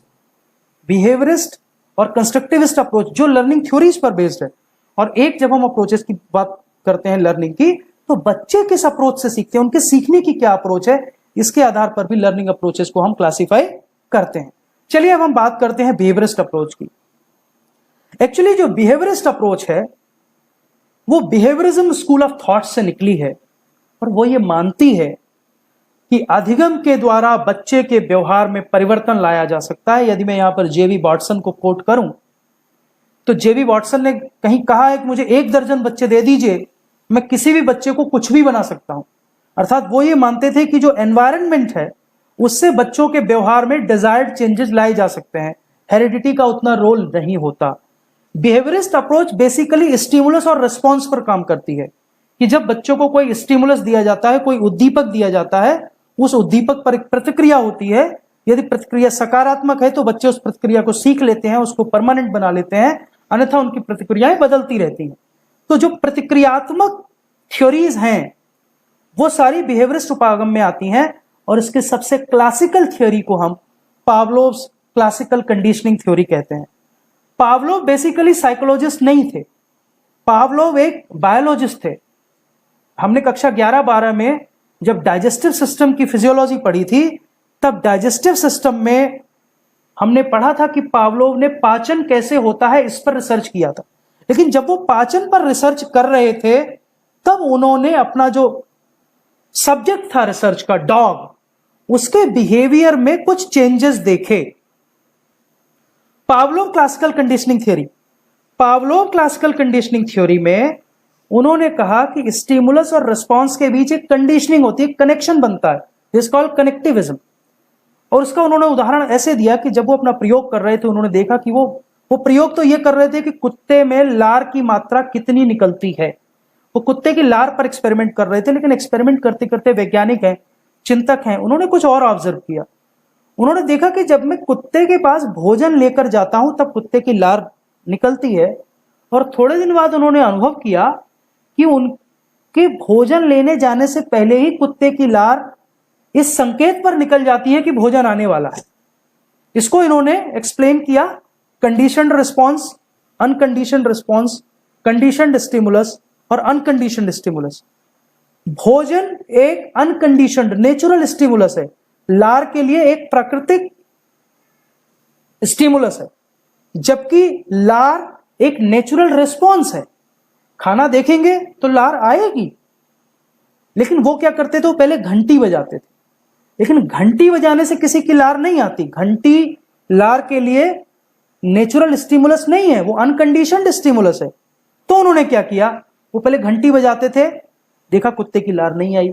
बिहेवियरिस्ट और कंस्ट्रक्टिविस्ट अप्रोच जो लर्निंग थ्योरीज पर बेस्ड है, और एक जब हम अप्रोचेस की बात करते हैं लर्निंग की, तो बच्चे किस अप्रोच से सीखते हैं, उनके सीखने की क्या अप्रोच है, इसके आधार पर भी लर्निंग अप्रोचेस को हम क्लासिफाई करते हैं। चलिए अब हम बात करते हैं बिहेवियरिस्ट अप्रोच की। एक्चुअली जो बिहेवियरिस्ट अप्रोच है वो बिहेवियरिज्म स्कूल ऑफ थॉट से निकली है, और वो ये मानती है कि अधिगम के द्वारा बच्चे के व्यवहार में परिवर्तन लाया जा सकता है। यदि मैं यहां पर जेवी वॉटसन को कोट करूं, तो जेवी वॉटसन ने कहीं कहा है कि मुझे 1 दर्जन बच्चे दे दीजिए, मैं किसी भी बच्चे को कुछ भी बना सकता हूं। अर्थात वो ये मानते थे कि जो एनवायरनमेंट है उससे बच्चों के व्यवहार में डिजायर्ड चेंजेस लाए जा सकते हैं, हेरिडिटी का उतना रोल नहीं होता। बिहेवियरिस्ट अप्रोच बेसिकली स्टिमुलस और रिस्पॉन्स पर काम करती है कि जब बच्चों को कोई स्टिमुलस दिया जाता है, कोई उद्दीपक दिया जाता है, उस उद्दीपक पर एक प्रतिक्रिया होती है। यदि प्रतिक्रिया सकारात्मक है तो बच्चे उस प्रतिक्रिया को सीख लेते हैं, उसको परमानेंट बना लेते हैं, अन्यथा उनकी प्रतिक्रियाएं बदलती रहती हैं। तो जो प्रतिक्रियात्मक थ्योरीज हैं वो सारी बिहेवियरिस्ट उपागम में आती हैं, और इसके सबसे क्लासिकल थ्योरी को हम पावलोव्स क्लासिकल कंडीशनिंग थ्योरी कहते हैं। पावलोव बेसिकली साइकोलॉजिस्ट नहीं थे, पावलोव एक बायोलॉजिस्ट थे। हमने कक्षा 11-12 में जब डाइजेस्टिव सिस्टम की फिजियोलॉजी पढ़ी थी, तब डाइजेस्टिव सिस्टम में हमने पढ़ा था कि पावलोव ने पाचन कैसे होता है इस पर रिसर्च किया था। लेकिन जब वो पाचन पर रिसर्च कर रहे थे, तब उन्होंने अपना जो सब्जेक्ट था रिसर्च का, डॉग, उसके बिहेवियर में कुछ चेंजेस देखे। Pavlov classical conditioning theory, Pavlov classical conditioning theory में उन्होंने कहा कि स्टिमुलस और रिस्पॉन्स के बीच एक कंडीशनिंग होती है, कनेक्शन बनता है, दिस कॉल्ड कनेक्टिविज्म। और उसका उन्होंने उदाहरण ऐसे दिया कि जब वो अपना प्रयोग कर रहे थे, उन्होंने देखा कि वो प्रयोग तो ये कर रहे थे कि कुत्ते में लार की मात्रा कितनी निकलती है। वो कुत्ते की लार पर एक्सपेरिमेंट कर रहे थे, लेकिन एक्सपेरिमेंट करते करते वैज्ञानिक हैं, चिंतक हैं, उन्होंने कुछ और ऑब्जर्व किया। उन्होंने देखा कि जब मैं कुत्ते के पास भोजन लेकर जाता हूं तब कुत्ते की लार निकलती है, और थोड़े दिन बाद उन्होंने अनुभव किया कि उनके भोजन लेने जाने से पहले ही कुत्ते की लार इस संकेत पर निकल जाती है कि भोजन आने वाला है। इसको इन्होंने एक्सप्लेन किया conditioned response, unconditioned response, conditioned stimulus और अनकंडीशनड स्टिमुलस। भोजन एक अनकंडीशनड नेचुरल स्टिमुलस है, लार के लिए एक प्राकृतिक स्टिमुलस है, जबकि लार एक नेचुरल रिस्पॉन्स है। खाना देखेंगे तो लार आएगी, लेकिन वो क्या करते थे, वो पहले घंटी बजाते थे, लेकिन घंटी बजाने से किसी की लार नहीं आती। घंटी लार के लिए नेचुरल स्टिमुलस नहीं है, वो अनकंडीशनड स्टिमुलस है। तो उन्होंने क्या किया, वो पहले घंटी बजाते थे, देखा कुत्ते की लार नहीं आई,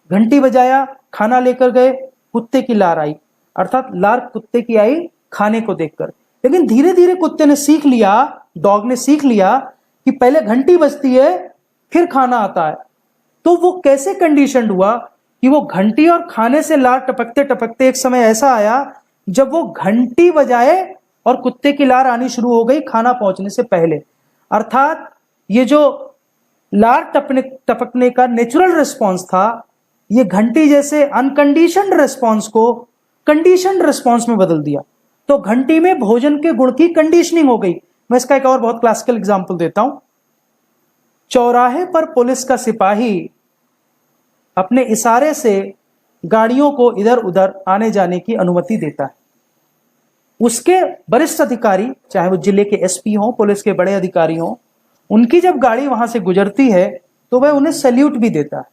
घंटी बजाया, खाना लेकर गए, कुत्ते की लार आई, अर्थात लार कुत्ते की आई खाने को देखकर। लेकिन धीरे धीरे कुत्ते ने सीख लिया, डॉग ने सीख लिया कि पहले घंटी बजती है फिर खाना आता है। तो वो कैसे कंडीशनड हुआ कि वो घंटी और खाने से लार टपकते टपकते एक समय ऐसा आया जब वो घंटी बजाए और कुत्ते की लार आनी शुरू हो गई खाना पहुंचने से पहले। अर्थात ये जो लार टपकने का नेचुरल रिस्पॉन्स था, ये घंटी जैसे अनकंडीशनड रिस्पॉन्स को कंडीशनड रिस्पॉन्स में बदल दिया। तो घंटी में भोजन के गुण की कंडीशनिंग हो गई। मैं इसका एक और बहुत क्लासिकल एग्जांपल देता हूं। चौराहे पर पुलिस का सिपाही अपने इशारे से गाड़ियों को इधर उधर आने जाने की अनुमति देता है। उसके वरिष्ठ अधिकारी, चाहे वो जिले के एसपी हों, पुलिस के बड़े अधिकारी हों, उनकी जब गाड़ी वहां से गुजरती है तो वह उन्हें सैल्यूट भी देता है।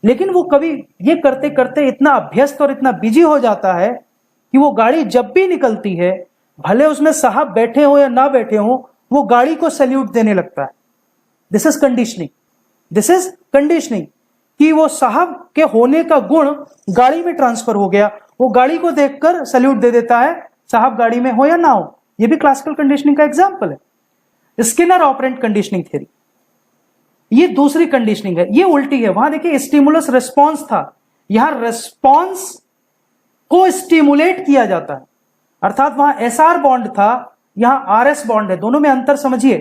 लेकिन वो कभी ये करते करते इतना अभ्यस्त और इतना बिजी हो जाता है कि वो गाड़ी जब भी निकलती है, भले उसमें साहब बैठे हो या ना बैठे हो, वो गाड़ी को सैल्यूट देने लगता है। This is conditioning, this is conditioning कि वो साहब के होने का गुण गाड़ी में ट्रांसफर हो गया। वो गाड़ी को देखकर सैल्यूट दे देता है, साहब गाड़ी में हो या ना हो। ये भी क्लासिकल कंडीशनिंग का एग्जाम्पल है। स्किनर ऑपरेंट कंडीशनिंग थ्योरी, ये दूसरी कंडीशनिंग है, ये उल्टी है। वहां देखिए स्टिमुलस रिस्पॉन्स था, यहां रिस्पॉन्स को स्टिमुलेट किया जाता है, अर्थात वहां एसआर बॉन्ड था, यहां आरएस बॉन्ड है। दोनों में अंतर समझिए।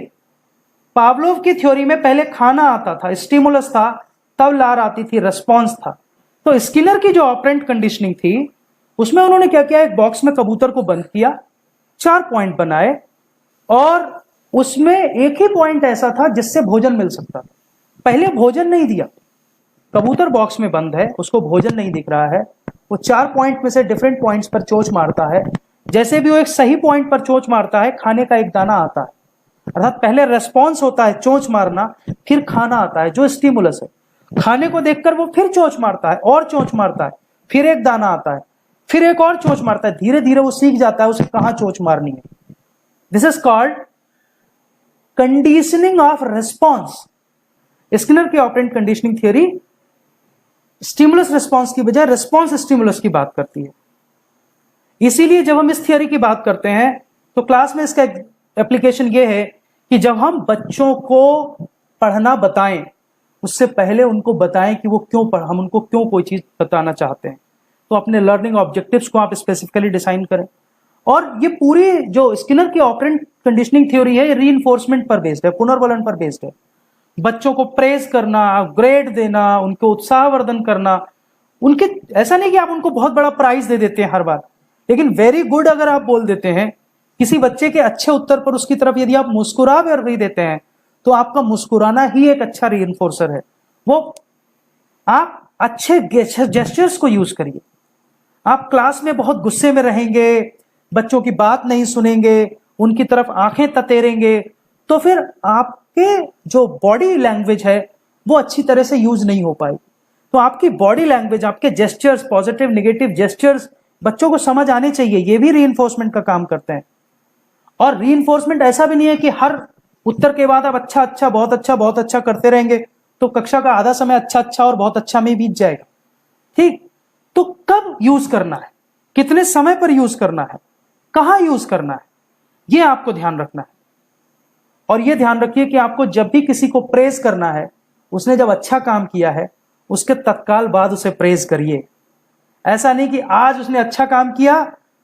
पावलोव की थ्योरी में पहले खाना आता था, स्टिमुलस था, तब लार आती थी, रिस्पॉन्स था। तो स्किनर की जो ऑपरेंट कंडीशनिंग थी उसमें उन्होंने क्या किया, एक बॉक्स में कबूतर को बंद किया, 4 पॉइंट बनाए और उसमें एक ही पॉइंट ऐसा था जिससे भोजन मिल सकता था। पहले भोजन नहीं दिया, कबूतर बॉक्स में बंद है, उसको भोजन नहीं दिख रहा है, वो 4 पॉइंट में से डिफरेंट पॉइंट्स पर चोंच मारता है। जैसे भी वो एक सही पॉइंट पर चोंच मारता है, खाने का एक दाना आता है। अर्थात पहले रेस्पॉन्स होता है चोंच मारना, फिर खाना आता है जो स्टिमुलस है। खाने को देखकर वो फिर चोंच मारता है और चोंच मारता है, फिर एक दाना आता है, फिर एक और चोंच मारता है। धीरे धीरे वो सीख जाता है उसे कहां चोंच मारनी है। This is called conditioning of response. Skinner की operant conditioning theory stimulus response की बजाय रिस्पॉन्स स्टिमुलस की बात करती है। इसीलिए जब हम इस थियरी की बात करते हैं तो क्लास में इसका एप्लीकेशन यह है कि जब हम बच्चों को पढ़ना बताएं, उससे पहले उनको बताएं कि वो क्यों पढ़, हम उनको क्यों कोई चीज बताना चाहते हैं। तो अपने लर्निंग ऑब्जेक्टिव्स को आप स्पेसिफिकली डिसाइन करें। और ये पूरी जो स्किनर की ऑपरेंट कंडीशनिंग थ्योरी है, ये रीइंफोर्समेंट पर बेस्ड है, पुनर्वलन पर बेस्ड है। बच्चों को प्रेज करना, ग्रेड देना, उनको उत्साहवर्धन करना, उनके ऐसा नहीं कि आप उनको बहुत बड़ा प्राइज दे देते हैं हर बार, लेकिन वेरी गुड अगर आप बोल देते हैं, किसी बच्चे के अच्छे उत्तर पर उसकी तरफ यदि आप मुस्कुरा भी देते हैं, तो आपका मुस्कुराना ही एक अच्छा रीइंफोर्सर है। वो आप अच्छे जेस्चर्स को यूज करिए। आप क्लास में बहुत गुस्से में रहेंगे, बच्चों की बात नहीं सुनेंगे, उनकी तरफ आंखें ततेरेंगे, तो फिर आपके जो बॉडी लैंग्वेज है वो अच्छी तरह से यूज नहीं हो पाएगी। तो आपकी बॉडी लैंग्वेज, आपके जेस्चर्स, पॉजिटिव नेगेटिव जेस्चर्स बच्चों को समझ आने चाहिए। ये भी रीइंफोर्समेंट का काम करते हैं। और रीइंफोर्समेंट ऐसा भी नहीं है कि हर उत्तर के बाद आप अच्छा अच्छा बहुत अच्छा करते रहेंगे तो कक्षा का आधा समय अच्छा अच्छा और बहुत अच्छा में बीत जाएगा। ठीक, तो कब यूज करना है, कितने समय पर यूज करना है, कहां यूज करना है, यह आपको ध्यान रखना है। और यह ध्यान रखिए कि आपको जब भी किसी को प्रेज करना है, उसने जब अच्छा काम किया है उसके तत्काल बाद उसे प्रेज करिए। ऐसा नहीं कि आज उसने अच्छा काम किया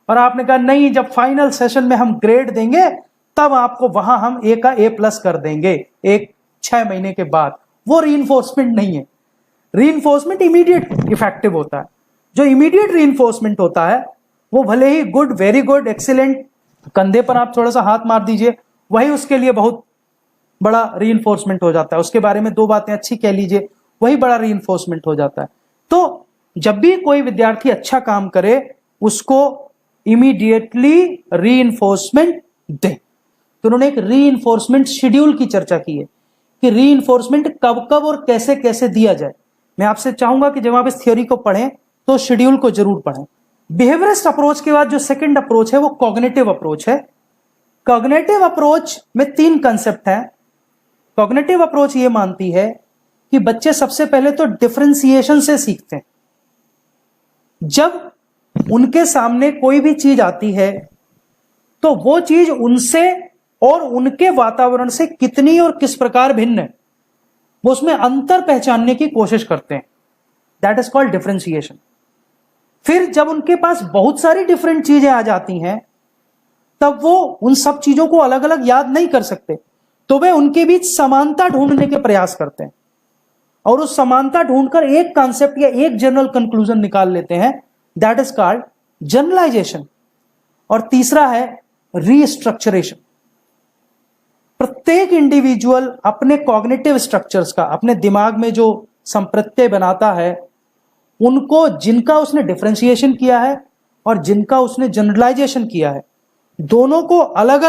और आपने कहा नहीं, जब फाइनल सेशन में हम ग्रेड देंगे तब आपको वहां हम ए का A+ कर देंगे, 6 महीने के बाद। वो रीइंफोर्समेंट नहीं है। रीइंफोर्समेंट इमीडिएट इफेक्टिव होता है। जो इमीडिएट रीइंफोर्समेंट होता है वो भले ही गुड, वेरी गुड, एक्सीलेंट, कंधे पर आप थोड़ा सा हाथ मार दीजिए, वही उसके लिए बहुत बड़ा रीइंफोर्समेंट हो जाता है। उसके बारे में 2 बातें अच्छी कह लीजिए, वही बड़ा रीइंफोर्समेंट हो जाता है। तो जब भी कोई विद्यार्थी अच्छा काम करे उसको इमीडिएटली रीइंफोर्समेंट दे। तो उन्होंने एक रीइंफोर्समेंट शेड्यूल की चर्चा की है कि रीइंफोर्समेंट कब कब और कैसे कैसे दिया जाए। मैं आपसे चाहूंगा कि जब आप इस थ्योरी को पढ़ें तो शेड्यूल को जरूर पढ़ें। बिहेवियरिस्ट अप्रोच के बाद जो सेकंड अप्रोच है वो कॉग्निटिव अप्रोच है। कॉग्निटिव अप्रोच में 3 कंसेप्ट हैं। कॉग्निटिव अप्रोच ये मानती है कि बच्चे सबसे पहले तो डिफरेंशिएशन से सीखते हैं। जब उनके सामने कोई भी चीज आती है तो वो चीज उनसे और उनके वातावरण से कितनी और किस प्रकार भिन्न है, वो उसमें अंतर पहचानने की कोशिश करते हैं। That is called differentiation. फिर जब उनके पास बहुत सारी डिफरेंट चीजें आ जाती हैं तब वो उन सब चीजों को अलग अलग याद नहीं कर सकते, तो वे उनके बीच समानता ढूंढने के प्रयास करते हैं और उस समानता ढूंढकर एक कॉन्सेप्ट या एक जनरल कंक्लूजन निकाल लेते हैं। That is called generalisation. और तीसरा है रीस्ट्रक्चरेशन। प्रत्येक इंडिविजुअल अपने कॉग्निटिव स्ट्रक्चर्स का, अपने दिमाग में जो संप्रत्यय बनाता है, उनको जिनका उसने डिफरेंशिएशन किया है और जिनका उसने जनरलाइजेशन किया है, दोनों को अलग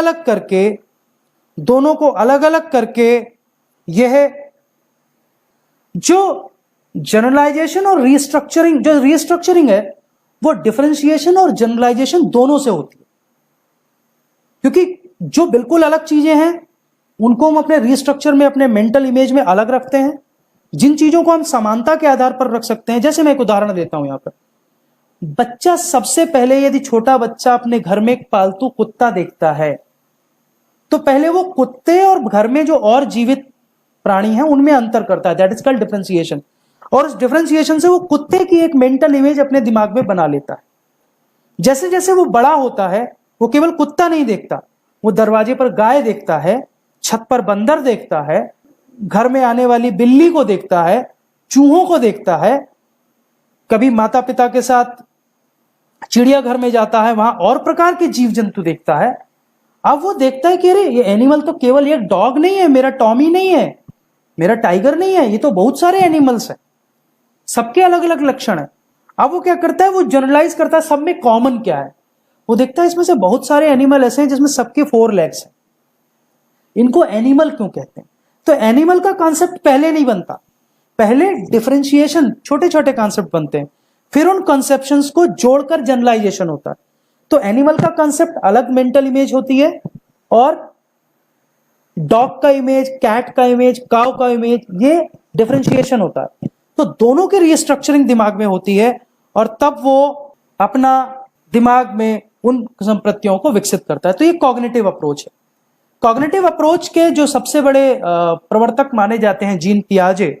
अलग करके यह जो जनरलाइजेशन और रीस्ट्रक्चरिंग, जो रीस्ट्रक्चरिंग है वो डिफरेंशिएशन और जनरलाइजेशन दोनों से होती है। क्योंकि जो बिल्कुल अलग चीजें हैं उनको हम अपने रीस्ट्रक्चर में, अपने मेंटल इमेज में अलग रखते हैं। जिन चीजों को हम समानता के आधार पर रख सकते हैं, जैसे मैं एक उदाहरण देता हूं यहां पर। बच्चा सबसे पहले, यदि छोटा बच्चा अपने घर में एक पालतू कुत्ता देखता है तो पहले वो कुत्ते और घर में जो और जीवित प्राणी हैं उनमें अंतर करता है। That is called differentiation. और उस डिफरेंशिएशन से वो कुत्ते की एक मेंटल इमेज अपने दिमाग में बना लेता है। जैसे जैसे वो बड़ा होता है वो केवल कुत्ता नहीं देखता, वो दरवाजे पर गाय देखता है, छत पर बंदर देखता है, घर में आने वाली बिल्ली को देखता है, चूहों को देखता है, कभी माता पिता के साथ चिड़ियाघर में जाता है, वहां और प्रकार के जीव जंतु देखता है। अब वो देखता है कि अरे ये एनिमल तो केवल एक डॉग नहीं है, मेरा टॉमी नहीं है, मेरा टाइगर नहीं है, ये तो बहुत सारे एनिमल्स हैं, सबके अलग अलग लक्षण है। अब वो क्या करता है, वो जनरलाइज करता है सब में कॉमन क्या है। वो देखता है इसमें से बहुत सारे एनिमल ऐसे हैं जिसमें सबके 4 लेग्स हैं, इनको एनिमल क्यों कहते हैं। तो एनिमल का कॉन्सेप्ट पहले नहीं बनता, पहले डिफरेंशिएशन, छोटे छोटे कॉन्सेप्ट बनते हैं, फिर उन कॉन्सेप्शंस को जोड़कर जनरलाइजेशन होता है। तो एनिमल का कॉन्सेप्ट अलग मेंटल इमेज होती है, और डॉग का इमेज, कैट का इमेज, काउ का इमेज, ये डिफरेंशिएशन होता है। तो दोनों की रीस्ट्रक्चरिंग दिमाग में होती है, और तब वो अपना दिमाग में उन संप्रतियों को विकसित करता है। तो ये कॉग्निटिव अप्रोच है। कॉग्निटिव अप्रोच के जो सबसे बड़े प्रवर्तक माने जाते हैं जीन पियाजे।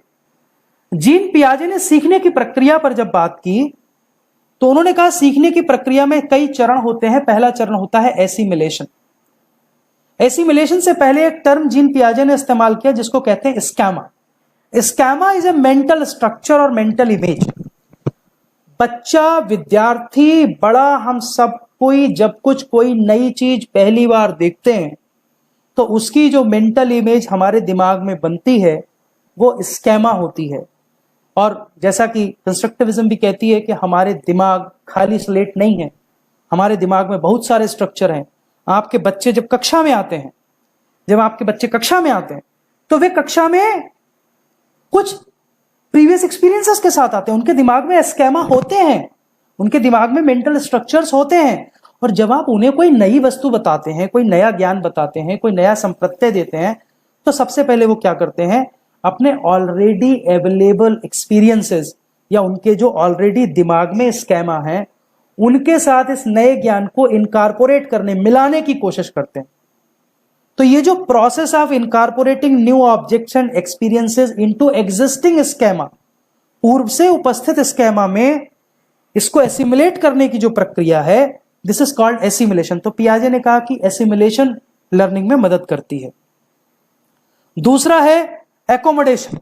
जीन पियाजे ने सीखने की प्रक्रिया पर जब बात की तो उन्होंने कहा सीखने की प्रक्रिया में कई चरण होते हैं। पहला चरण होता है एसिमिलेशन। एसिमिलेशन से पहले एक टर्म जीन पियाजे ने इस्तेमाल किया जिसको कहते हैं schema. Schema is a mental structure और मेंटल इमेज। बच्चा, विद्यार्थी, बड़ा, हम सब कोई जब कोई नई चीज पहली बार देखते हैं तो उसकी जो मेंटल इमेज हमारे दिमाग में बनती है वो स्कैमा होती है। और जैसा कि कंस्ट्रक्टिविज्म भी कहती है कि हमारे दिमाग खाली स्लेट नहीं है, हमारे दिमाग में बहुत सारे स्ट्रक्चर हैं। आपके बच्चे जब कक्षा में आते हैं, तो वे कक्षा में कुछ प्रीवियस एक्सपीरियंसेस के साथ आते हैं, उनके दिमाग में स्कैमा होते हैं, उनके दिमाग में मेंटल स्ट्रक्चर्स होते हैं। और जब आप उन्हें कोई नई वस्तु बताते हैं, कोई नया ज्ञान बताते हैं, कोई नया संप्रत्यय देते हैं, तो सबसे पहले वो क्या करते हैं, अपने ऑलरेडी अवेलेबल एक्सपीरियंसेस या उनके जो ऑलरेडी दिमाग में स्कैमा है उनके साथ इस नए ज्ञान को इनकारपोरेट करने, मिलाने की कोशिश करते हैं। तो ये जो process of incorporating new objects and experiences into existing schema, पूर्व से उपस्थित स्कैमा में इसको एसिमुलेट करने की जो प्रक्रिया है, दिस इज कॉल्ड एसिमुलेशन। तो पियाजे ने कहा कि एसिमुलेशन लर्निंग में मदद करती है। दूसरा है एकोमोडेशन।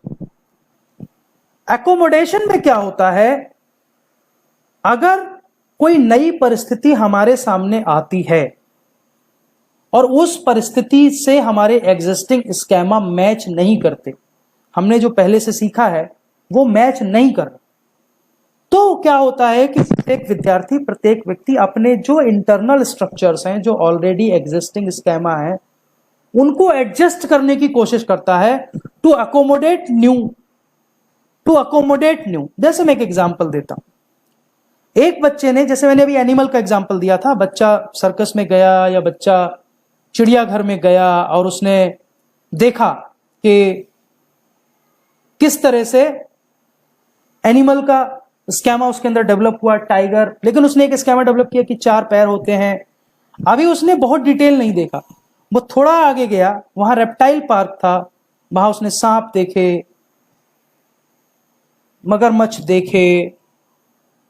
एकोमोडेशन में क्या होता है, अगर कोई नई परिस्थिति हमारे सामने आती है और उस परिस्थिति से हमारे एग्जिस्टिंग स्कैमा मैच नहीं करते, हमने जो पहले से सीखा है वो मैच नहीं कर रहा, तो क्या होता है कि प्रत्येक विद्यार्थी, प्रत्येक व्यक्ति अपने जो इंटरनल स्ट्रक्चर्स हैं, जो ऑलरेडी एग्जिस्टिंग स्कैमा है, उनको एडजस्ट करने की कोशिश करता है टू अकोमोडेट न्यू। जैसे मैं एक एग्जांपल देता हूं। एक बच्चे ने, जैसे मैंने अभी एनिमल का एग्जांपल दिया था, बच्चा सर्कस में गया या बच्चा चिड़ियाघर में गया और उसने देखा कि किस तरह से एनिमल का स्कैमा उसके अंदर डेवलप हुआ, टाइगर, लेकिन उसने एक स्कैमा डेवलप किया कि 4 पैर होते हैं। अभी उसने बहुत डिटेल नहीं देखा, वो थोड़ा आगे गया, वहां रेप्टाइल पार्क था, वहां उसने सांप देखे, मगरमच्छ देखे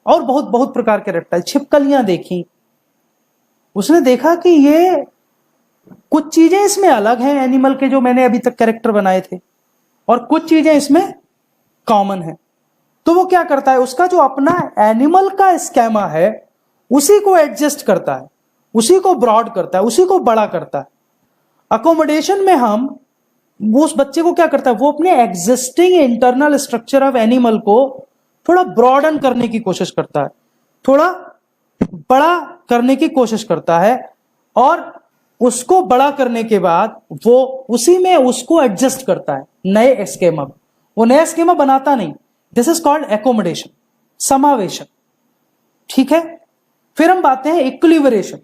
और बहुत बहुत प्रकार के रेप्टाइल, छिपकलियां देखी। उसने देखा कि ये कुछ चीजें इसमें अलग हैं एनिमल के जो मैंने अभी तक कैरेक्टर बनाए थे, और कुछ चीजें इसमें कॉमन है। तो वो क्या करता है, उसका जो अपना एनिमल का स्कैमा है उसी को एडजस्ट करता है, उसी को ब्रॉड करता है, उसी को बड़ा करता है। अकोमोडेशन में हम वो उस बच्चे को क्या करता है, वो अपने existing internal structure of animal को थोड़ा ब्रॉडन करने की कोशिश करता है, थोड़ा बड़ा करने की कोशिश करता है, और उसको बड़ा करने के बाद वो उसी में उसको एडजस्ट करता है नए स्कीमा। वो नया स्कीमा बनाता नहीं। दिस इज कॉल्ड एकोमोडेशन, समावेशन। ठीक है। फिर हम बातें हैं इक्विलिब्रेशन,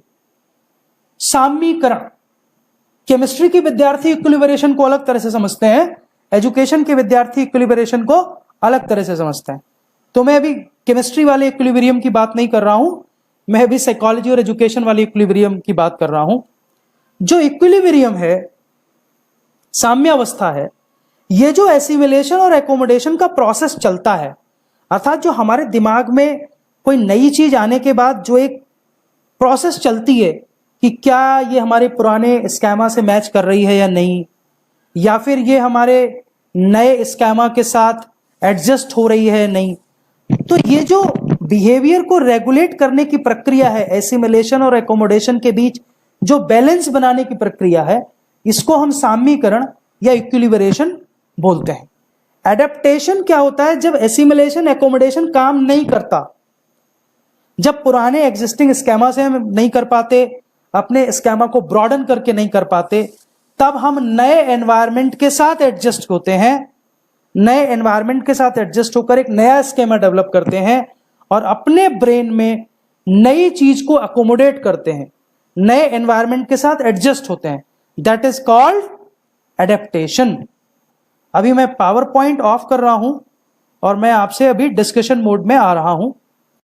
साम्यीकरण। केमिस्ट्री के विद्यार्थी इक्विलिब्रेशन को अलग तरह से समझते हैं, एजुकेशन के विद्यार्थी इक्विलिब्रेशन को अलग तरह से समझते हैं। तो मैं अभी केमिस्ट्री वाले इक्विलिब्रियम की बात नहीं कर रहा हूं, मैं अभी साइकोलॉजी और एजुकेशन वाले इक्विलिब्रियम की बात कर रहा हूं। जो इक्विलिब्रियम है, साम्यावस्था है, ये जो एसिमिलेशन और एकोमोडेशन का प्रोसेस चलता है, अर्थात जो हमारे दिमाग में कोई नई चीज आने के बाद जो एक प्रोसेस चलती है कि क्या ये हमारे पुराने स्कैमा से मैच कर रही है या नहीं, या फिर ये हमारे नए स्कीमा के साथ एडजस्ट हो रही है नहीं। तो ये जो बिहेवियर को रेगुलेट करने की प्रक्रिया है, एसिमिलेशन और एकोमोडेशन के बीच जो बैलेंस बनाने की प्रक्रिया है, इसको हम साम्यीकरण या इक्विलिब्रेशन बोलते हैं। एडेप्टेशन क्या होता है? जब एसिमिलेशन एकोमोडेशन काम नहीं करता, जब पुराने एग्जिस्टिंग स्कीमा से हम नहीं कर पाते, अपने स्कीमा को ब्रॉडन करके नहीं कर पाते, तब हम नए एनवायरनमेंट के साथ एडजस्ट होते हैं, नए एनवायरनमेंट के साथ एडजस्ट होकर एक नया स्कीमा डेवलप करते हैं और अपने ब्रेन में नई चीज को अकोमोडेट करते हैं, नए एनवायरनमेंट के साथ एडजस्ट होते हैं। That is called adaptation. अभी मैं पावर पॉइंट ऑफ कर रहा हूं और मैं आपसे अभी डिस्कशन मोड में आ रहा हूं।